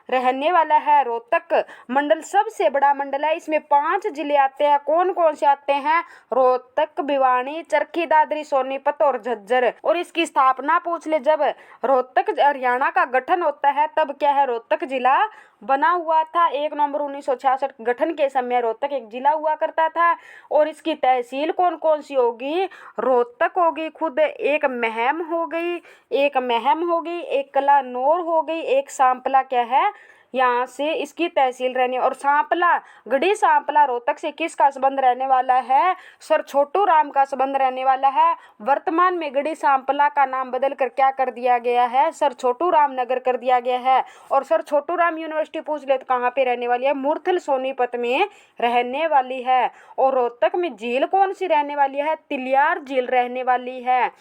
रहने वाला है। रोहतक मंडल सबसे बड़ा मंडल है। इसमें 5 जिले आते हैं। कौन कौन से आते हैं? रोहतक, भिवानी, चरखी दादरी, सोनीपत और झज्जर। और इसकी स्थापना पूछ ले। जब रोहतक हरियाणा का गठन होता है तब क्या है? रोहतक जिला बना हुआ था। 1 नवंबर 1966 गठन के समय रोहतक एक जिला हुआ करता था। और इसकी तहसील कौन कौन सी होगी? रोहतक होगी खुद, एक महम होगी, एक कलानौर हो गई, एक सांपला क्या है यहाँ से इसकी तहसील रहने। और सांपला, गढ़ी सांपला रोहतक से किसका संबंध रहने वाला है? सर छोटू राम का संबंध रहने वाला है। वर्तमान में गढ़ी सांपला का नाम बदल कर क्या कर दिया गया है? सर छोटू राम नगर कर दिया गया है। और सर छोटू राम यूनिवर्सिटी पूछ ले तो कहाँ पे रहने वाली है? मूर्थल सोनीपत में रहने वाली है। और रोहतक में झील कौन सी रहने वाली है? तिलियार झील रहने वाली है।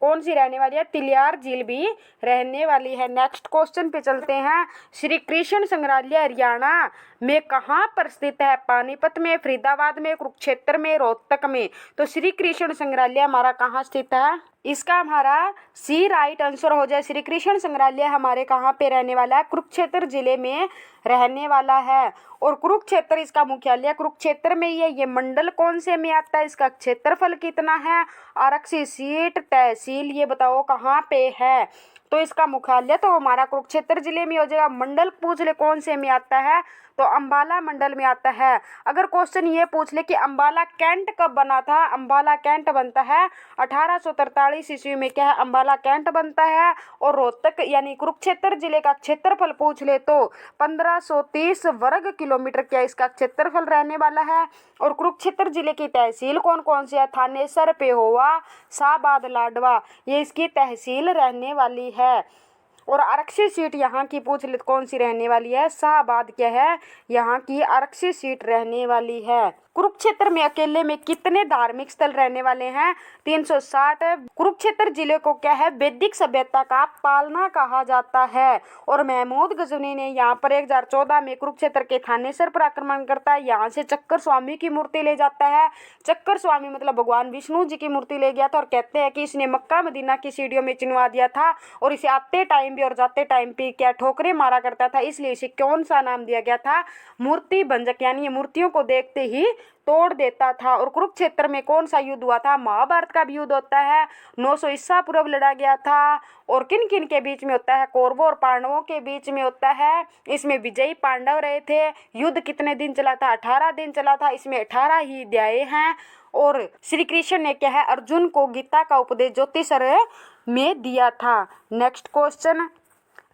कौन सी रहने वाली है? तिलियार झील भी रहने वाली है। नेक्स्ट क्वेश्चन पे चलते हैं। श्री कृष्ण संग्रहालय हरियाणा में कहाँ पर स्थित है? पानीपत में, फरीदाबाद में, कुरुक्षेत्र में, रोहतक में। तो श्री कृष्ण संग्रहालय हमारा कहाँ स्थित है? इसका हमारा सी राइट आंसर हो जाए। श्री कृष्ण संग्रहालय हमारे कहाँ पे रहने वाला है? कुरुक्षेत्र जिले में रहने वाला है। और कुरुक्षेत्र इसका मुख्यालय कुरुक्षेत्र में ही है। ये मंडल कौन से में आता है? इसका क्षेत्रफल कितना है? आरक्षी सीट, तहसील, ये बताओ कहाँ पे है? तो इसका मुख्यालय तो हमारा कुरुक्षेत्र जिले में हो जाएगा। मंडल पूछ ले कौन से में आता है? तो अंबाला मंडल में आता है। अगर क्वेश्चन ये पूछ ले कि अंबाला कैंट कब बना था? अंबाला कैंट बनता है 1843 ईस्वी में। क्या है? अंबाला कैंट बनता है। और रोहतक यानी कुरुक्षेत्र जिले का क्षेत्रफल पूछ ले तो 1530 वर्ग किलोमीटर क्या इसका क्षेत्रफल रहने वाला है। और कुरुक्षेत्र जिले की तहसील कौन कौन सी है? थानेसर, पेहोवा, शाहबाद, लाडवा, ये इसकी तहसील रहने वाली है। और आरक्षी सीट यहाँ की पूछ ले तो कौन सी रहने वाली है? शाहबाद क्या है यहाँ की आरक्षी सीट रहने वाली है। कुरुक्षेत्र में अकेले में कितने धार्मिक स्थल रहने वाले हैं? 360। कुरुक्षेत्र जिले को क्या है? वैदिक सभ्यता का पालना कहा जाता है। और महमूद गजनी ने यहाँ पर 1014 में कुरुक्षेत्र के थानेसर पर आक्रमण करता है। यहाँ से चक्कर स्वामी की मूर्ति ले जाता है। चक्कर स्वामी मतलब भगवान विष्णु जी की मूर्ति ले गया था। और कहते हैं कि इसने मक्का मदीना की सीढ़ियों में चिनवा दिया था। और इसे आते टाइम भी और जाते टाइम भी क्या ठोकरे मारा करता था। इसलिए इसे कौन सा नाम दिया गया था? मूर्ति भंजक, यानी ये मूर्तियों को देखते ही तोड़ देता था। और कुरुक्षेत्र में कौन सा युद्ध हुआ था? महाभारत का भी युद्ध होता है। 900 ईसा पूर्व लड़ा गया था। और किन किन के बीच में होता है? कौरवों और पांडवों के बीच में होता है। इसमें विजयी पांडव रहे थे। युद्ध कितने दिन चला था? 18 दिन चला था। इसमें 18 ही अध्याय हैं। और श्री कृष्ण ने क्या है? अर्जुन को गीता का उपदेश ज्योतिषर में दिया था। Next question.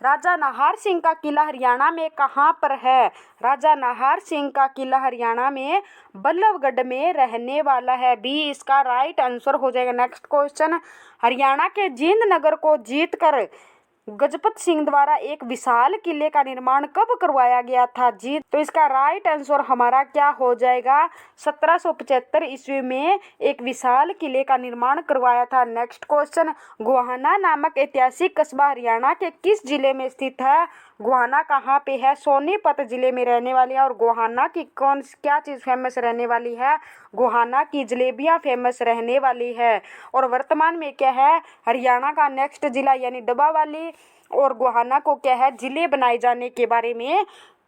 राजा नाहर सिंह का किला हरियाणा में कहाँ पर है? राजा नाहर सिंह का किला हरियाणा में बल्लभगढ़ में रहने वाला है। बी इसका राइट आंसर हो जाएगा। Next question. हरियाणा के जींद नगर को जीतकर गजपत सिंह द्वारा एक विशाल किले का निर्माण कब करवाया गया था? जी तो इसका राइट आंसर हमारा क्या हो जाएगा? 1775 ईस्वी में एक विशाल किले का निर्माण करवाया था। Next question. गोहाना नामक ऐतिहासिक कस्बा हरियाणा के किस जिले में स्थित है? गोहाना कहाँ पे है? सोनीपत जिले में रहने वाली है। और गोहाना की क्या चीज़ फेमस रहने वाली है? गोहाना की जलेबियाँ फेमस रहने वाली है। और वर्तमान में क्या है? हरियाणा का नेक्स्ट जिला यानी डब्बावाली और गोहाना को क्या है? जिले बनाए जाने के बारे में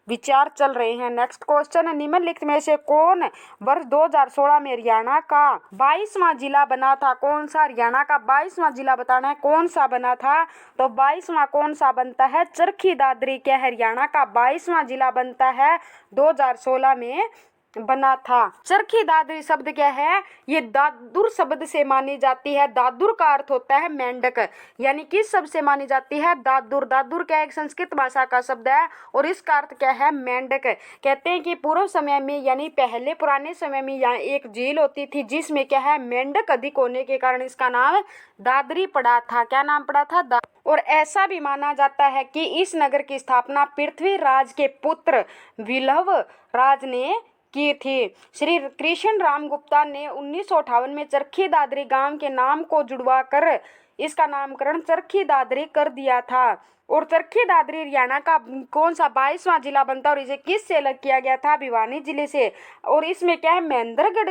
विचार चल रहे हैं। Next question. निम्नलिखित में से कौन वर्ष 2016 में हरियाणा का 22वां जिला बना था? कौन सा हरियाणा का 22वां जिला बताना है? कौन सा बना था? तो 22वां कौन सा बनता है? चरखी दादरी क्या हरियाणा का 22वां जिला बनता है? 2016 में बना था। चरखी दादरी शब्द क्या है? ये दादुर शब्द से मानी जाती है। दादुर का अर्थ होता है मेंढक, यानी किस शब्द से मानी जाती है? दादुर। दादुर क्या एक संस्कृत भाषा का शब्द है और इसका अर्थ क्या है? मेंढक। कहते हैं कि पूर्व समय में यानी पहले पुराने समय में यहाँ एक झील होती थी जिसमें क्या है? मेंढक अधिक होने के कारण इसका नाम दादरी पड़ा था। क्या नाम पड़ा था? और ऐसा भी माना जाता है कि इस नगर की स्थापना पृथ्वीराज के पुत्र विल्लभ राज ने की थी। श्री कृष्ण राम गुप्ता ने 1958 में चरखी दादरी गांव के नाम को जुड़वा कर इसका नामकरण चरखी दादरी कर दिया था। और चरखी दादरी हरियाणा का कौन सा 22वां जिला बनता है? और इसे किस से अलग किया गया था? भिवानी जिले से। और इसमें क्या है? महेंद्रगढ़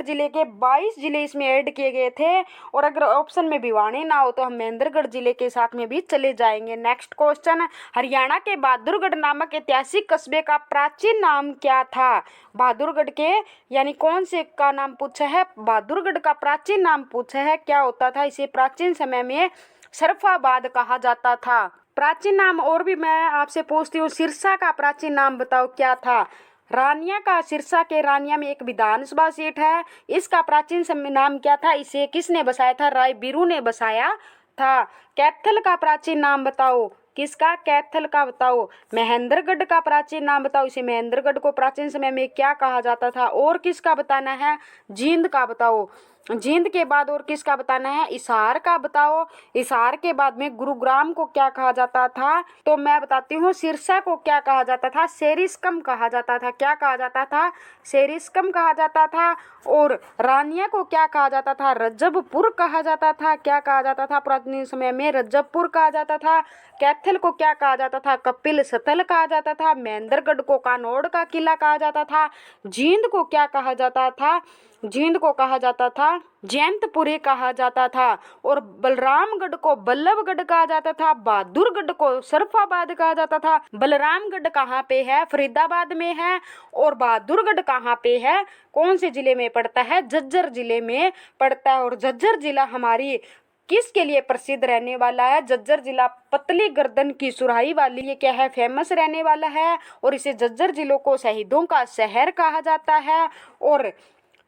जिले के 22 जिले इसमें ऐड किए गए थे। और अगर ऑप्शन में भिवानी ना हो तो हम महेंद्रगढ़ जिले के साथ में भी चले जाएंगे। Next question. हरियाणा के बहादुरगढ़ नामक ऐतिहासिक कस्बे का प्राचीन नाम क्या था? बहादुरगढ़ के यानी कौन से का नाम पूछा है? बहादुरगढ़ का प्राचीन नाम पूछा है। क्या होता था? इसे प्राचीन समय में शरफाबाद कहा जाता था। प्राचीन नाम और भी मैं आपसे पूछती हूँ, सिरसा का प्राचीन नाम बताओ क्या था। रानिया का सिरसा के रानिया में एक विधानसभा सीट है, इसका प्राचीन समय नाम क्या था, इसे किसने बसाया था, राय बिरू ने बसाया था। कैथल का प्राचीन नाम बताओ, किसका, कैथल का बताओ। महेंद्रगढ़ का प्राचीन नाम बताओ, इसे महेंद्रगढ़ को प्राचीन समय में क्या कहा जाता था। और किसका बताना है, जींद का बताओ। जींद के बाद और किसका बताना है, हिसार का बताओ। हिसार के बाद में गुरुग्राम को क्या कहा जाता था, तो मैं बताती हूँ, सिरसा को क्या कहा जाता था, सेरिस्कम कहा जाता था। क्या कहा जाता था, सेरिस्कम कहा जाता था। और रानिया को क्या कहा जाता था, रजबपुर कहा जाता था। क्या कहा जाता था, प्राचीन समय में रजबपुर कहा जाता था। कैथल को क्या कहा जाता था, कपिल सतल कहा जाता था। महेंद्रगढ़ को कानौड़ का किला कहा जाता था। जींद को क्या कहा जाता था, जींद को कहा जाता था जयंतपुरी कहा जाता था। और बलरामगढ़ को बल्लभगढ़ कहा जाता था। बहादुरगढ़ को सरफाबाद कहा जाता था। बलरामगढ़ कहाँ पे है, फरीदाबाद में है। और बहादुरगढ़ कहाँ पे है, कौन से जिले में पड़ता है, झज्जर जिले में पड़ता है। और झज्जर जिला हमारी किसके लिए प्रसिद्ध रहने वाला है, झज्जर जिला पतली गर्दन की सुराही वाली, ये क्या है, फेमस रहने वाला है। और इसे झज्जर जिलों को शहीदों का शहर कहा जाता है। और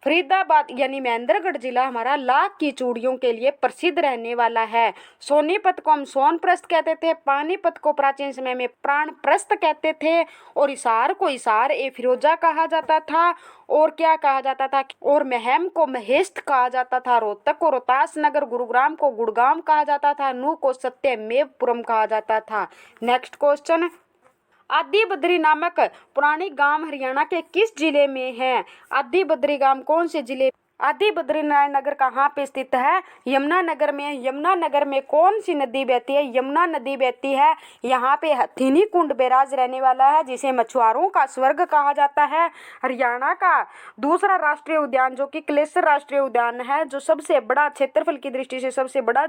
फरीदाबाद यानी महेंद्रगढ़ जिला हमारा लाख की चूड़ियों के लिए प्रसिद्ध रहने वाला है। सोनीपत को हम सोनप्रस्थ कहते थे, पानीपत को प्राचीन समय में प्राणप्रस्थ कहते थे। और हिसार को हिसार ए फिरोजा कहा जाता था। और क्या कहा जाता था, और महम को महेश्त कहा जाता था। रोहतक को रोहतास नगर, गुरुग्राम को गुड़गांव कहा जाता था। नूह को सत्यमेवपुरम कहा जाता था। नेक्स्ट क्वेश्चन, आदि बद्री नामक पुरानी गांव हरियाणा के किस जिले में है। आदि बद्री गांव कौन से जिले, आदि बद्रीनारायण नगर कहाँ पे स्थित है, यमुना नगर में। यमुना नगर में कौन सी नदी बहती है, यमुना नदी बहती है। यहाँ पे हथिनी कुंड बैराज रहने वाला है, जिसे मछुआरों का स्वर्ग कहा जाता है। हरियाणा का दूसरा राष्ट्रीय उद्यान जो कि कलेसर राष्ट्रीय उद्यान है, जो सबसे बड़ा क्षेत्रफल की दृष्टि से सबसे बड़ा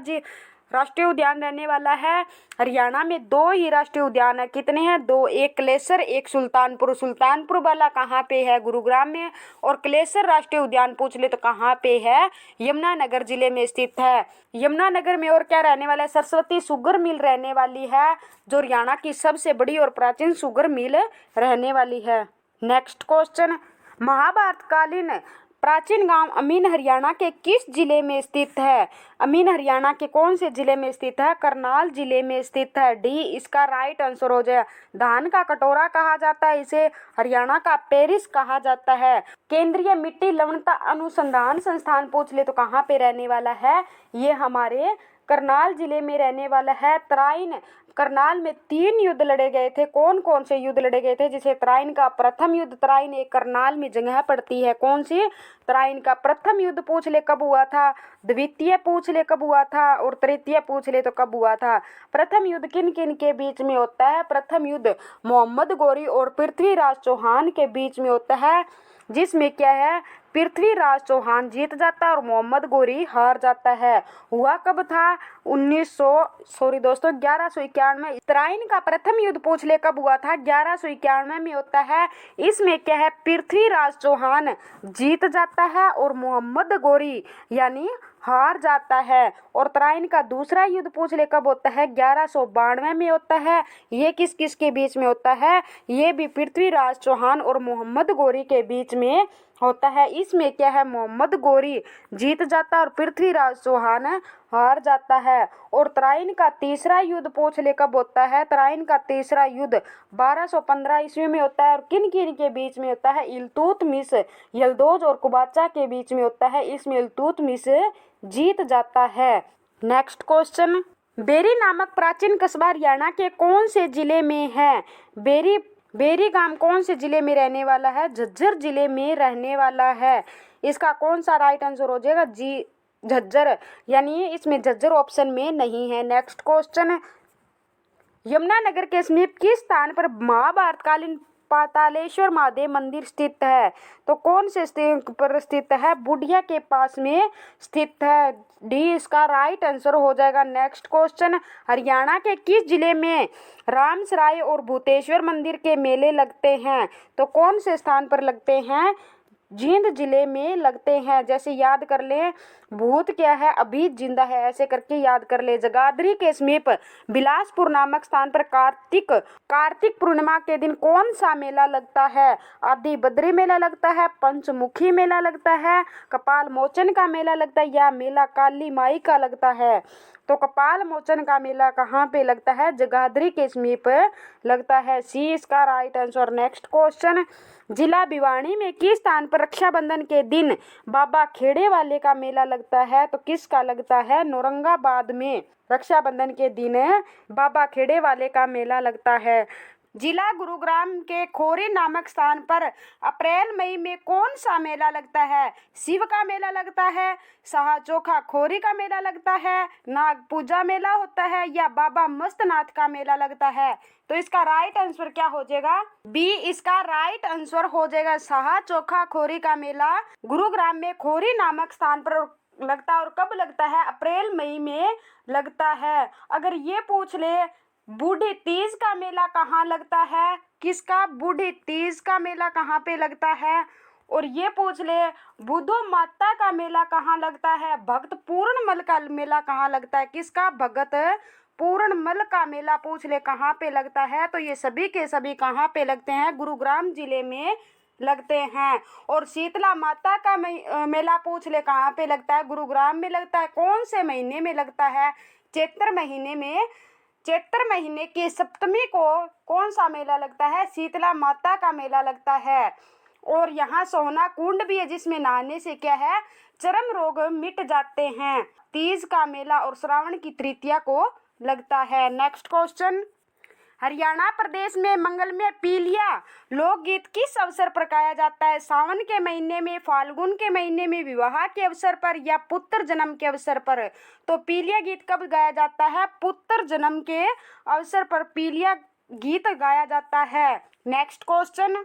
राष्ट्रीय उद्यान रहने वाला है। हरियाणा में 2 ही राष्ट्रीय उद्यान है, कितने हैं, 2, एक कलेसर एक सुल्तानपुर। सुल्तानपुर वाला कहाँ पे है, गुरुग्राम में। और कलेसर राष्ट्रीय उद्यान पूछ ले तो कहाँ पे है, यमुनानगर जिले में स्थित है। यमुनानगर में और क्या रहने वाला है, सरस्वती शुगर मिल रहने वाली है, जो हरियाणा की सबसे बड़ी और प्राचीन शुगर मिल रहने वाली है। नेक्स्ट क्वेश्चन, महाभारत कालीन प्राचीन गांव अमीन हरियाणा के किस जिले में स्थित है। अमीन हरियाणा के कौन से जिले में स्थित है, करनाल जिले में स्थित है। डी इसका राइट आंसर हो जाए। धान का कटोरा कहा जाता है इसे, हरियाणा का पेरिस कहा जाता है। केंद्रीय मिट्टी लवणता अनुसंधान संस्थान पूछ ले तो कहाँ पे रहने वाला है, ये हमारे करनाल जिले में रहने वाला है। तराइन, करनाल में 3 युद्ध लड़े गए थे, कौन कौन से युद्ध लड़े गए थे, जिसे तराइन का प्रथम युद्ध, तराइन एक करनाल में जगह पड़ती है, कौन सी, तराइन का प्रथम युद्ध पूछ ले कब हुआ था, द्वितीय पूछ ले कब हुआ था, और तृतीय पूछ ले तो कब हुआ था। प्रथम युद्ध किन किन के बीच में होता है, प्रथम युद्ध मोहम्मद गौरी और पृथ्वीराज चौहान के बीच में होता है, जिसमें क्या है, पृथ्वीराज चौहान जीत जाता है और मोहम्मद गौरी हार जाता है। हुआ कब था, 1191 में। तराइन का प्रथम युद्ध पूछ ले कब हुआ था, 1191 में होता है। इसमें क्या है, पृथ्वीराज चौहान जीत जाता है और मोहम्मद गौरी यानी हार जाता है। और तराइन का दूसरा युद्ध पूछ ले कब होता है, 1192 में होता है। ये किस किस के बीच में होता है, ये भी पृथ्वीराज चौहान और मोहम्मद गौरी के बीच में होता है। इसमें क्या है, मोहम्मद गौरी जीत जाता है और पृथ्वीराज चौहान हार जाता है। और तराइन का तीसरा युद्ध पूछ ले कब होता है, तराइन का तीसरा युद्ध 1215 ईस्वी में होता है। और किन किन के बीच में होता है, इल्तुतमिश, यल्दौज और कुबाचा के बीच में होता है। इसमें इल्तुतमिश जीत जाता है। नेक्स्ट क्वेश्चन, बेरी नामक प्राचीन कस्बा हरियाणा के कौन से जिले में है। बेरी गांव कौन से जिले में रहने वाला है, झज्जर जिले में रहने वाला है। इसका कौन सा राइट आंसर हो जाएगा, जी झज्जर, यानी इसमें झज्जर ऑप्शन में नहीं है। नेक्स्ट क्वेश्चन, यमुनानगर के समीप किस स्थान पर महाभारतकालीन पातालेश्वर महादेव मंदिर स्थित है, तो कौन से पर स्थित है, बुढ़िया के पास में स्थित है। डी इसका राइट आंसर हो जाएगा। नेक्स्ट क्वेश्चन, हरियाणा के किस जिले में रामसराय और भूतेश्वर मंदिर के मेले लगते हैं, तो कौन से स्थान पर लगते हैं, जींद जिले में लगते हैं। जैसे याद कर ले, भूत क्या है, अभी जिंदा है, ऐसे करके याद कर ले। जगाधरी के समीप बिलासपुर नामक स्थान पर कार्तिक पूर्णिमा के दिन कौन सा मेला लगता है? आदि बद्री मेला लगता है, पंचमुखी मेला लगता है, कपाल मोचन का मेला लगता है, या मेला काली माई का लगता है? तो कपाल मोचन का मेला कहाँ पे लगता है? जगाधरी के समीप लगता है। सी इसका राइट आंसर। नेक्स्ट क्वेश्चन, जिला भिवानी में किस स्थान पर रक्षाबंधन के दिन बाबा खेड़े वाले का मेला लगता है? तो किसका लगता है? औरंगाबाद में रक्षाबंधन के दिन बाबा खेड़े वाले का मेला लगता है। जिला गुरुग्राम के खोरी नामक स्थान पर अप्रैल मई में कौन सा मेला लगता है? शिव का मेला लगता है, शाह चोखा खोरी का मेला लगता है, नाग पूजा मेला होता है, या बाबा मस्तनाथ का मेला लगता है? तो इसका राइट आंसर क्या हो जाएगा? बी इसका राइट आंसर हो जाएगा। शाह चोखा खोरी का मेला गुरुग्राम में खोरी नामक स्थान पर लगता है। और कब लगता है? अप्रैल मई में लगता है। अगर ये पूछ ले, बूढ़ी तीज का मेला कहाँ लगता है? किसका? बूढ़ी तीज का मेला कहाँ पे लगता है? और ये पूछ ले, बुद्धो माता का मेला कहाँ लगता है? भक्त पूर्णमल का मेला कहाँ लगता है? किसका? भगत पूर्णमल का मेला पूछ ले कहाँ पे लगता है? तो ये सभी के सभी कहाँ पे लगते हैं? गुरुग्राम जिले में लगते हैं। और शीतला माता का मेला पूछ ले कहाँ पे लगता है? गुरुग्राम में लगता है। कौन से महीने में लगता है? चैत्र महीने में। चैत्र महीने की सप्तमी को कौन सा मेला लगता है? शीतला माता का मेला लगता है। और यहाँ सोहना कुंड भी है, जिसमें नहाने से क्या है? चर्म रोग मिट जाते हैं। तीज का मेला और श्रावण की तृतीया को लगता है। नेक्स्ट क्वेश्चन, हरियाणा प्रदेश में मंगल में पीलिया लोकगीत किस अवसर पर गाया जाता है? सावन के महीने में, फाल्गुन के महीने में, विवाह के अवसर पर, या पुत्र जन्म के अवसर पर? तो पीलिया गीत कब गाया जाता है? पुत्र जन्म के अवसर पर पीलिया गीत गाया जाता है। नेक्स्ट क्वेश्चन,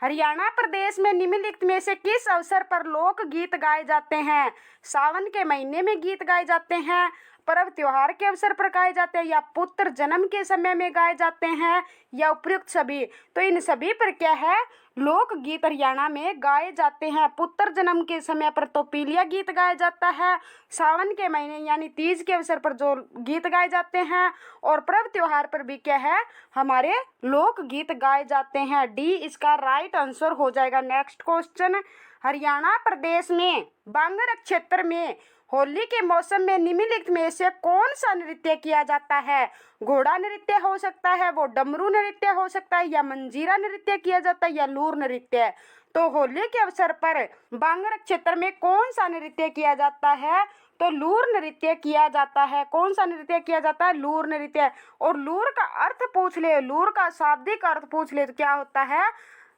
हरियाणा प्रदेश में निम्नलिखित में से किस अवसर पर लोक गीत गाए जाते हैं? सावन के महीने में गीत गाए जाते हैं, पर्व त्योहार के अवसर पर गाए जाते हैं, या पुत्र जन्म के समय में गाए जाते हैं, या उपयुक्त सभी? तो इन सभी पर क्या है? लोक गीत हरियाणा में गाए जाते हैं। पुत्र जन्म के समय पर तो पीलिया गीत गाया जाता है, सावन के महीने यानी तीज के अवसर पर जो गीत गाए जाते हैं, और पर्व त्योहार पर भी क्या है? हमारे लोक गीत गाए जाते हैं। डी इसका राइट आंसर हो जाएगा। नेक्स्ट क्वेश्चन, हरियाणा प्रदेश में बांगर क्षेत्र में होली के मौसम में निम्नलिखित में से कौन सा नृत्य किया जाता है? घोड़ा नृत्य हो सकता है, वो डमरू नृत्य हो सकता है, या मंजीरा नृत्य किया जाता है, या लूर नृत्य? तो होली के अवसर पर बांगर क्षेत्र में कौन सा नृत्य किया जाता है? तो लूर नृत्य किया जाता है। कौन सा नृत्य किया जाता है? लूर नृत्य। और लूर का अर्थ पूछ ले, लूर का शाब्दिक अर्थ पूछ ले तो क्या होता है?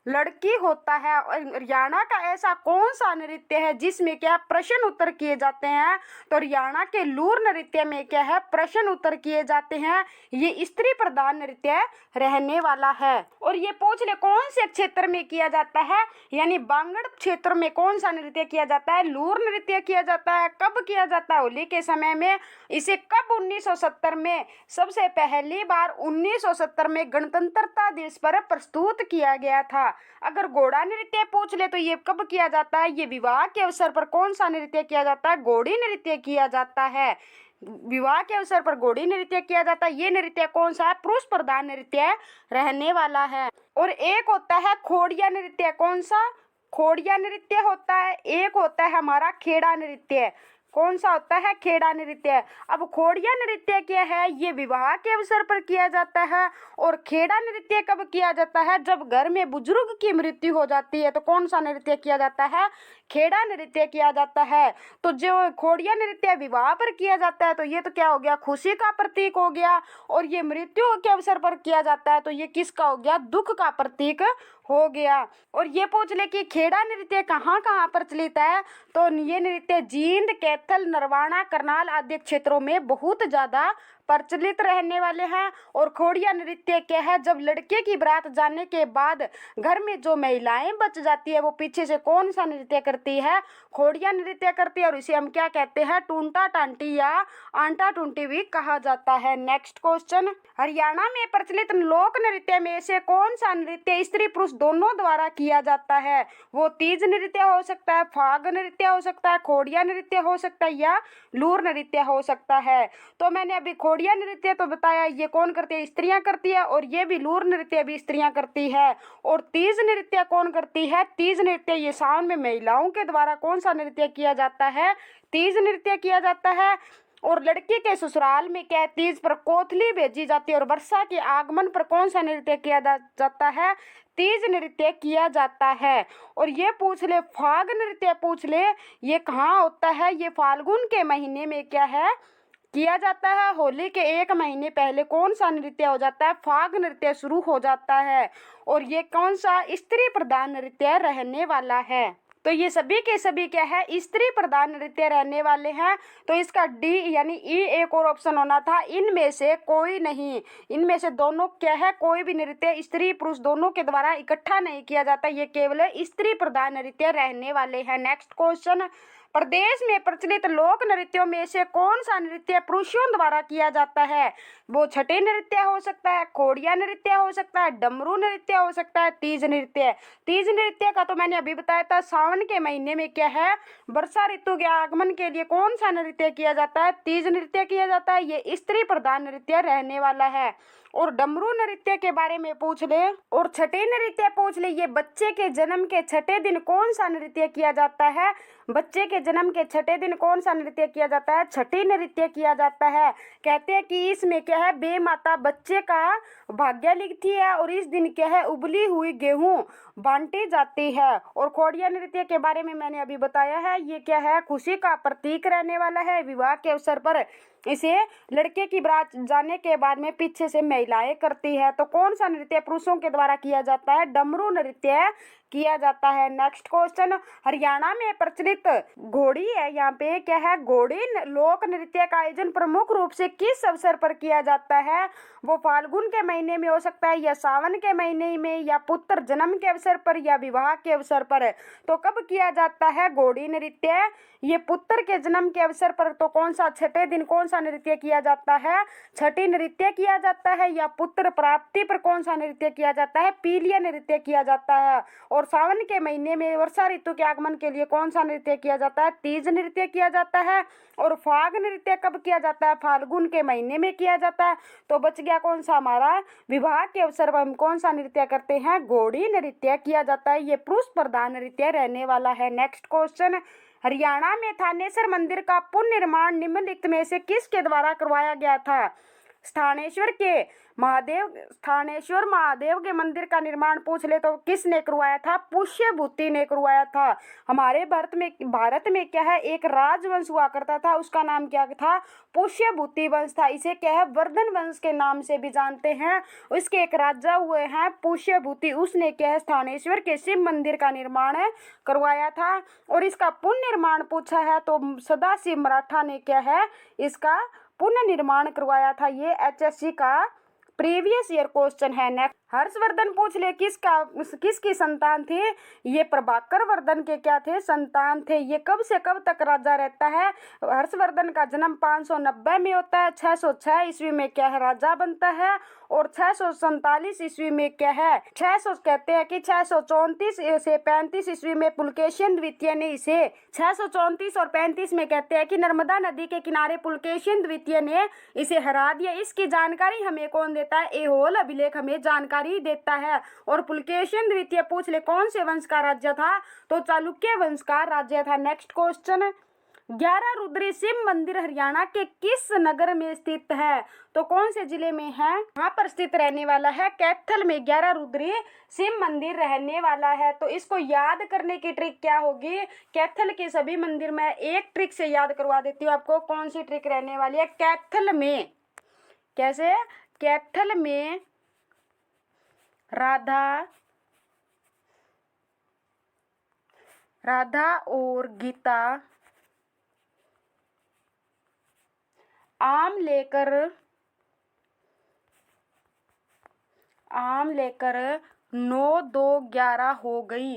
लड़की होता है। और हरियाणा का ऐसा कौन सा नृत्य है जिसमें क्या प्रश्न उत्तर किए जाते हैं? तो हरियाणा के लूर नृत्य में क्या है? प्रश्न उत्तर किए जाते हैं। ये स्त्री प्रधान नृत्य रहने वाला है। और ये पूछ ले कौन से क्षेत्र में किया जाता है, यानी बांगड़ क्षेत्र में कौन सा नृत्य किया जाता है? लूर नृत्य किया जाता है। कब किया जाता है? होली के समय में। इसे कब 1970 में, सबसे पहली बार 1970 में गणतंत्रता दिवस पर प्रस्तुत किया गया था। अगर घोड़ा नृत्य पूछ ले तो ये कब किया जाता है? ये विवाह के अवसर पर कौन सा नृत्य किया जाता है? घोड़ी नृत्य किया जाता है। विवाह के अवसर पर घोड़ी नृत्य किया जाता है। ये नृत्य कौन सा है? पुरुष प्रधान नृत्य रहने वाला है। और एक होता है खोड़िया नृत्य। कौन सा? खोड़िया नृत्य होता है। एक होता है हमारा खेड़ा नृत्य। कौन सा होता है? खेड़ा नृत्य। अब खोड़िया नृत्य क्या है? ये विवाह के अवसर पर किया जाता है। और खेड़ा नृत्य कब किया जाता है? जब घर में बुजुर्ग की मृत्यु हो जाती है। तो कौन सा नृत्य किया जाता है? खेड़ा नृत्य किया जाता है। तो जो खोड़िया नृत्य विवाह पर किया जाता है तो ये तो क्या हो गया? खुशी का प्रतीक हो गया। और ये मृत्यु के अवसर पर किया जाता है तो ये किसका हो गया? दुख का प्रतीक हो गया। और ये पूछ ले कि खेड़ा नृत्य कहाँ कहाँ प्रचलित है? तो ये नृत्य जींद, कैथल, नरवाना, करनाल आदि क्षेत्रों में बहुत ज्यादा प्रचलित रहने वाले हैं। और खोड़िया नृत्य क्या है, जब लड़के की बारात जाने के बाद घर में जो महिलाएं बच जाती है वो पीछे से कौन सा नृत्य करती है, खोड़िया नृत्य करती है। और इसे हम क्या कहते हैं, टूंटा टांटी या आंटा टूंटी भी कहा जाता है। नेक्स्ट क्वेश्चन, हरियाणा में प्रचलित लोक नृत्य में से कौन सा नृत्य स्त्री पुरुष दोनों द्वारा किया जाता है। वो तीज नृत्य हो सकता है, फाग नृत्य हो सकता है, खोड़िया नृत्य हो सकता है या लूर नृत्य हो सकता है। तो मैंने अभी खोड़िया नृत्य तो बताया, ये कौन करती है, स्त्रियां करती है। और ये भी लूर नृत्य भी स्त्रियां करती है। और तीज नृत्य कौन करती है, तीज नृत्य ये सावन में महिलाओं के द्वारा कौन सा नृत्य किया जाता है, तीज नृत्य किया जाता है। और लड़की के ससुराल में क्या है, तीज पर कोथली भेजी जाती है। और वर्षा के आगमन पर कौन सा नृत्य किया जाता है, तीज नृत्य किया जाता है। और ये पूछ ले, फाग नृत्य पूछ ले, ये कहाँ होता है, ये फाल्गुन के महीने में क्या है किया जाता है। होली के 1 महीने पहले कौन सा नृत्य हो जाता है, फाग नृत्य शुरू हो जाता है। और ये कौन सा स्त्री प्रधान नृत्य रहने वाला है। तो ये सभी के सभी क्या है, स्त्री प्रधान नृत्य रहने वाले हैं। तो इसका डी यानी ई एक और ऑप्शन होना था, इनमें से कोई नहीं, इनमें से दोनों क्या है, कोई भी नृत्य स्त्री पुरुष दोनों के द्वारा इकट्ठा नहीं किया जाता, ये केवल स्त्री प्रधान नृत्य रहने वाले हैं। नेक्स्ट क्वेश्चन, प्रदेश में प्रचलित लोक नृत्यों में से कौन सा नृत्य पुरुषों द्वारा किया जाता है। वो छठे नृत्य हो सकता है, खोड़िया नृत्य हो सकता है, डमरू नृत्य हो सकता है, तीज नृत्य। तीज नृत्य का तो मैंने अभी बताया था, सावन के महीने में क्या है, वर्षा ऋतु के आगमन के लिए कौन सा नृत्य किया जाता है, तीज नृत्य किया जाता है। ये स्त्री प्रधान नृत्य रहने वाला है। और डमरू नृत्य के बारे में पूछ ले और छठे नृत्य पूछ ले, ये बच्चे के जन्म के छठे दिन कौन सा नृत्य किया जाता है, बच्चे के जन्म के छठे दिन कौन सा नृत्य किया जाता है, छठी नृत्य किया जाता है। कहते हैं कि इसमें क्या है, बे माता बच्चे का भाग्य लिखती है और इस दिन क्या है, उबली हुई गेहूं बांटी जाती है। और खोड़िया नृत्य के बारे में मैंने अभी बताया है, ये क्या है, खुशी का प्रतीक रहने वाला है। विवाह के अवसर पर इसे लड़के की बारात जाने के बाद में पीछे से महिलाएं करती है। तो कौन सा नृत्य पुरुषों के द्वारा किया जाता है, डमरू नृत्य किया जाता है। नेक्स्ट क्वेश्चन, हरियाणा में प्रचलित घोड़ी है, यहाँ पे क्या है, घोड़ी लोक नृत्य का आयोजन प्रमुख रूप से किस अवसर पर किया जाता है। वो फाल्गुन के महीने में हो सकता है या सावन के महीने में या पुत्र जन्म के अवसर पर या विवाह के अवसर पर। तो कब किया जाता है घोड़ी नृत्य, ये पुत्र के जन्म के अवसर पर। तो कौन सा छठे दिन कौन सा नृत्य किया जाता है, छठी नृत्य किया जाता है। या पुत्र प्राप्ति पर कौन सा नृत्य किया जाता है, पीलिया नृत्य किया जाता है। और सावन के महीने में वर्षा ऋतु के आगमन के लिए कौन सा नृत्य किया जाता है, तीज नृत्य किया जाता है। और फाग नृत्य कब किया जाता है, फाल्गुन के महीने में किया जाता है। तो बच गया कौन सा हमारा, विवाह के अवसर पर हम कौन सा नृत्य करते हैं, घोड़ी नृत्य किया जाता है। ये पुरुष प्रधान नृत्य रहने वाला है। नेक्स्ट क्वेश्चन, हरियाणा में थानेश्वर मंदिर का पुनर्निर्माण निम्नलिखित में से किसके द्वारा करवाया गया था। स्थानेश्वर महादेव के मंदिर का निर्माण पूछ ले तो किसने करवाया था, पुष्यभूति ने करवाया था। हमारे भारत में क्या है, एक राजवंश हुआ करता था, उसका नाम क्या था, पुष्यभूति वंश था। इसे क्या है, वर्धन वंश के नाम से भी जानते हैं। उसके एक राजा हुए हैं पुष्यभूति, उसने क्या है, स्थानेश्वर के शिव मंदिर का निर्माण करवाया था। और इसका पुनर्निर्माण पूछा है तो सदाशिव मराठा ने क्या है, इसका पुनर्निर्माण करवाया था। ये एचएससी का प्रीवियस ईयर क्वेश्चन है। नेक्स्ट, हर्षवर्धन पूछ ले किसकी संतान थे, ये प्रभाकर वर्धन के क्या थे, संतान थे। ये कब से कब तक राजा रहता है, हर्षवर्धन का जन्म 590 में होता है, 606 ईस्वी में क्या है, राजा बनता है। और 647 ईस्वी में क्या है, 600 कहते हैं कि 634 से 35 ईस्वी में पुलकेशिन द्वितीय ने इसे 634 और 35 में कहते हैं कि नर्मदा नदी के किनारे पुलकेशिन द्वितीय ने इसे हरा दिया। इसकी जानकारी हमें कौन देता है, ऐहोल अभिलेख हमें जानकारी देता है। और पुलकेशिन द्वितीय पूछ ले कौन से वंश का राज्य था, तो चालुक्य वंश का राज्य था। नेक्स्ट क्वेश्चन, 11 रुद्री शिव मंदिर हरियाणा के किस नगर में स्थित है, तो कौन से जिले में है, वहाँ पर स्थित रहने वाला है, कैथल में 11 रुद्री शिव मंदिर रहने वाला है। तो इसको याद करने की ट्रिक क्या होगी, कैथल के सभी मंदिर में एक ट्रिक से याद करवा देती हूँ आपको। कौन सी ट्रिक रहने वाली है, कैथल में कैसे, कैथल में राधा और गीता आम लेकर आम लेकर 9 2 11 हो गई।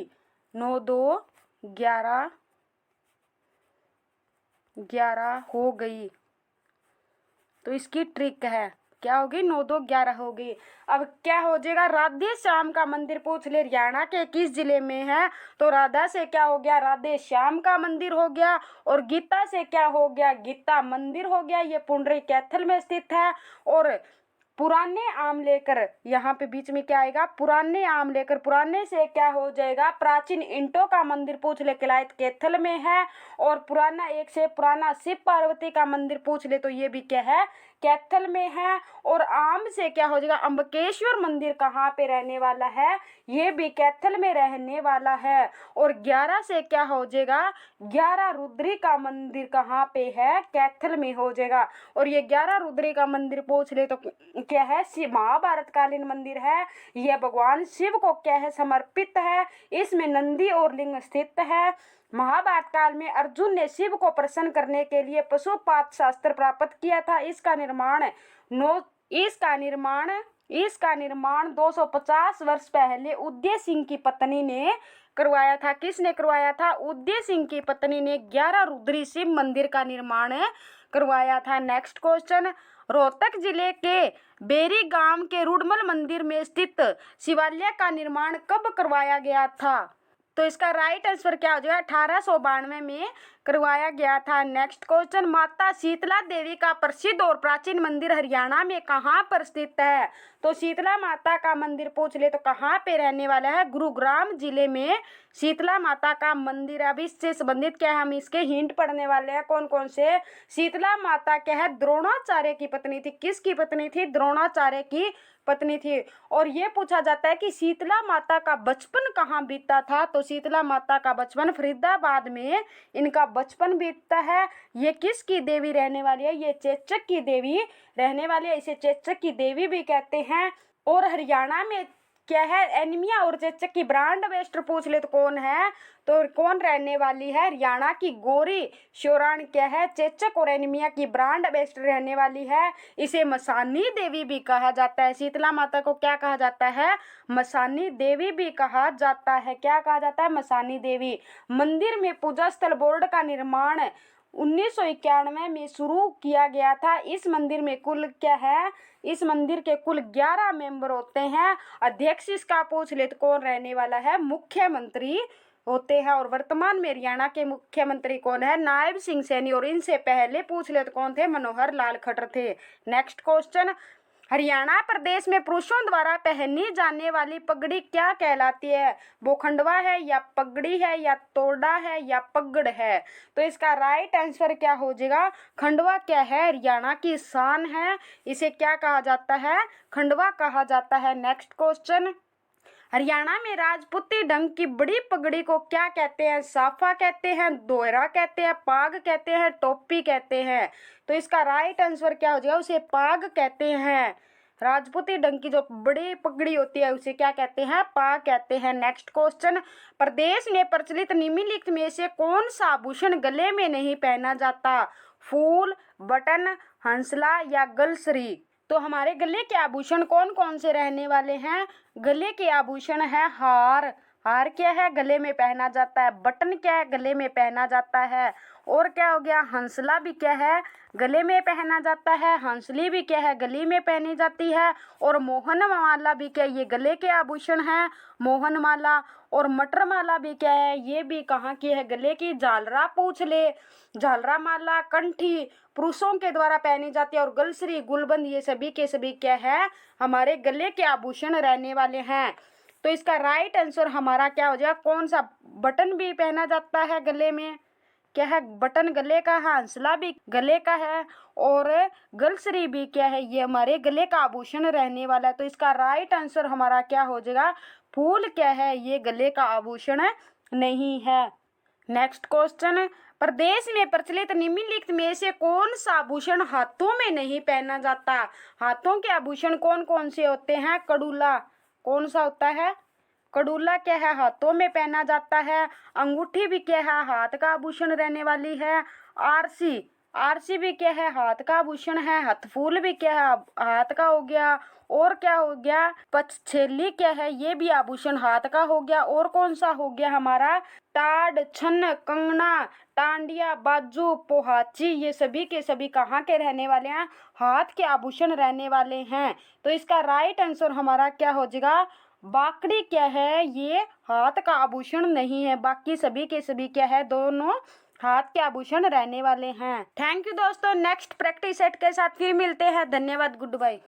9 2 11 11 हो गई। तो इसकी ट्रिक है, क्या होगी? 9 2 11 हो गई। अब क्या हो जाएगा? राधे श्याम का मंदिर पूछ ले हरियाणा के किस जिले में है? तो राधा से क्या हो गया? राधे श्याम का मंदिर हो गया। और गीता से क्या हो गया? गीता मंदिर हो गया। ये पुंडरी कैथल में स्थित है। और पुराने आम लेकर, यहाँ पे बीच में क्या आएगा? पुराने आम लेकर, पुराने से क्या हो जाएगा? प्राचीन ईंटों का मंदिर पूछ ले किलायत कैथल में है। और पुराना एक से पुराना शिव पार्वती का मंदिर पूछ ले तो ये भी क्या है? कैथल में है। और आम से क्या हो जाएगा? अम्बकेश्वर मंदिर कहाँ पे रहने वाला है? ये भी कैथल में रहने वाला है। और 11 से क्या हो जाएगा? 11 रुद्री का मंदिर कहाँ पे है? कैथल में हो जाएगा। और ये 11 रुद्री का मंदिर पूछ ले तो क्या है? शिव महाभारत कालीन मंदिर है। यह भगवान शिव को क्या है? समर्पित है। इसमें नंदी और लिंग स्थित है। महाभारत काल में अर्जुन ने शिव को प्रसन्न करने के लिए पशुपात शास्त्र प्राप्त किया था। इसका निर्माण 250 वर्ष पहले उदय सिंह की पत्नी ने करवाया था। किसने करवाया था? उदय सिंह की पत्नी ने 11 रुद्री शिव मंदिर का निर्माण करवाया था। नेक्स्ट क्वेश्चन, रोहतक जिले के बेरी गांव के रुडमल मंदिर में स्थित शिवालय का निर्माण कब करवाया गया था? तो इसका राइट आंसर क्या हो जाएगा? 1892 में करवाया गया था। नेक्स्ट क्वेश्चन, माता शीतला देवी का प्रसिद्ध और प्राचीन मंदिर हरियाणा में कहाँ पर स्थित है? तो शीतला माता का मंदिर पूछ ले तो कहाँ पे रहने वाला है? गुरुग्राम जिले में शीतला माता का मंदिर। अब इससे संबंधित क्या है? हम इसके हिंट पढ़ने वाले हैं। कौन कौन से? शीतला माता क्या है? द्रोणाचार्य की पत्नी थी। किसकी पत्नी थी? द्रोणाचार्य की पत्नी थी। और ये पूछा जाता है कि शीतला माता का बचपन कहाँ बीता था? तो शीतला माता का बचपन फरीदाबाद में इनका बचपन बीतता है। ये किसकी देवी रहने वाली है? ये चेचक की देवी रहने वाली है। इसे चेचक की देवी भी कहते हैं। और हरियाणा में क्या है? एनीमिया और चेचक की ब्रांड एम्बेसडर पूछ ले तो कौन है? तो कौन रहने वाली है? हरियाणा की गौरी शोराण क्या है? चेचक और एनीमिया की ब्रांड एम्बेसडर रहने वाली है। इसे मसानी देवी भी कहा जाता है। शीतला माता को क्या कहा जाता है? मसानी देवी भी कहा जाता है। क्या कहा जाता है? मसानी देवी। मंदिर में पूजा स्थल बोर्ड का निर्माण 1991 में शुरू किया गया था। इस मंदिर में कुल क्या है? इस मंदिर के कुल 11 मेंबर होते हैं। अध्यक्ष इसका पूछ ले तो कौन रहने वाला है? मुख्यमंत्री होते हैं। और वर्तमान में हरियाणा के मुख्यमंत्री कौन है? नायब सिंह सैनी। और इनसे पहले पूछ ले तो कौन थे? मनोहर लाल खट्टर थे। नेक्स्ट क्वेश्चन, हरियाणा प्रदेश में पुरुषों द्वारा पहनी जाने वाली पगड़ी क्या कहलाती है? वो खंडवा है या पगड़ी है या तोड़ा है या पगड़ है? तो इसका राइट आंसर क्या हो जाएगा? खंडवा क्या है? हरियाणा की शान है। इसे क्या कहा जाता है? खंडवा कहा जाता है। नेक्स्ट क्वेश्चन, हरियाणा में राजपूती ढंग की बड़ी पगड़ी को क्या कहते हैं? साफा कहते हैं, दोहरा कहते हैं, पाग कहते हैं, टोपी कहते हैं? तो इसका राइट आंसर क्या हो जाएगा? उसे पाग कहते हैं। राजपूती ढंग की जो बड़ी पगड़ी होती है उसे क्या कहते हैं? पाग कहते हैं। नेक्स्ट क्वेश्चन, प्रदेश में प्रचलित निम्नलिखित में से कौन सा आभूषण गले में नहीं पहना जाता? फूल, बटन, हंसला या गलसरी? तो हमारे गले के आभूषण कौन कौन से रहने वाले हैं? गले के आभूषण है हार। हार क्या है? गले में पहना जाता है। बटन क्या है? गले में पहना जाता है। और क्या हो गया? हंसला भी क्या है? गले में पहना जाता है। हंसली भी क्या है? गले में पहनी जाती है। और मोहन माला भी क्या? ये गले के आभूषण है, मोहन माला। और मटर माला भी क्या है? ये भी कहाँ की है? गले की। झालरा पूछ ले, झालरा माला, कंठी पुरुषों के द्वारा पहनी जाती है। और गलसरी, गुलबंद, ये सभी के सभी क्या है? हमारे गले के आभूषण रहने वाले हैं। तो इसका राइट आंसर हमारा क्या हो जाएगा? कौन सा? बटन भी पहना जाता है गले में, क्या है? बटन गले का है। हंसला भी गले का है। और गलसरी भी क्या है? ये हमारे गले का आभूषण रहने वाला है। तो इसका राइट आंसर हमारा क्या हो जाएगा? फूल क्या है? ये गले का आभूषण नहीं है। नेक्स्ट क्वेश्चन, प्रदेश में प्रचलित निम्नलिखित में से कौन सा आभूषण हाथों में नहीं पहना जाता? हाथों के आभूषण कौन कौन से होते हैं? कड़ूला कौन सा होता है? कड़ूला क्या है? हाथों में पहना जाता है। अंगूठी भी क्या है? हाथ का आभूषण रहने वाली है। आरसी, आरसीबी क्या है, हाथ का आभूषण है। हथफूल भी क्या है, हाथ का हो गया। और क्या हो गया, पछेली क्या है, ये भी आभूषण हाथ का हो गया। और कौन सा हो गया हमारा, ताड़, छन, कंगना, टांडिया, बाजू, पोहाची, ये सभी के सभी कहाँ के रहने वाले हैं, हाथ के आभूषण रहने वाले हैं। तो इसका राइट आंसर हमारा क्या हो जाएगा, बाकड़ी क्या है, ये हाथ का आभूषण नहीं है। बाकी सभी के सभी क्या है, दोनों हाथ के आभूषण रहने वाले हैं। थैंक यू दोस्तों, नेक्स्ट प्रैक्टिस सेट के साथ फिर मिलते हैं। धन्यवाद, गुड बाय।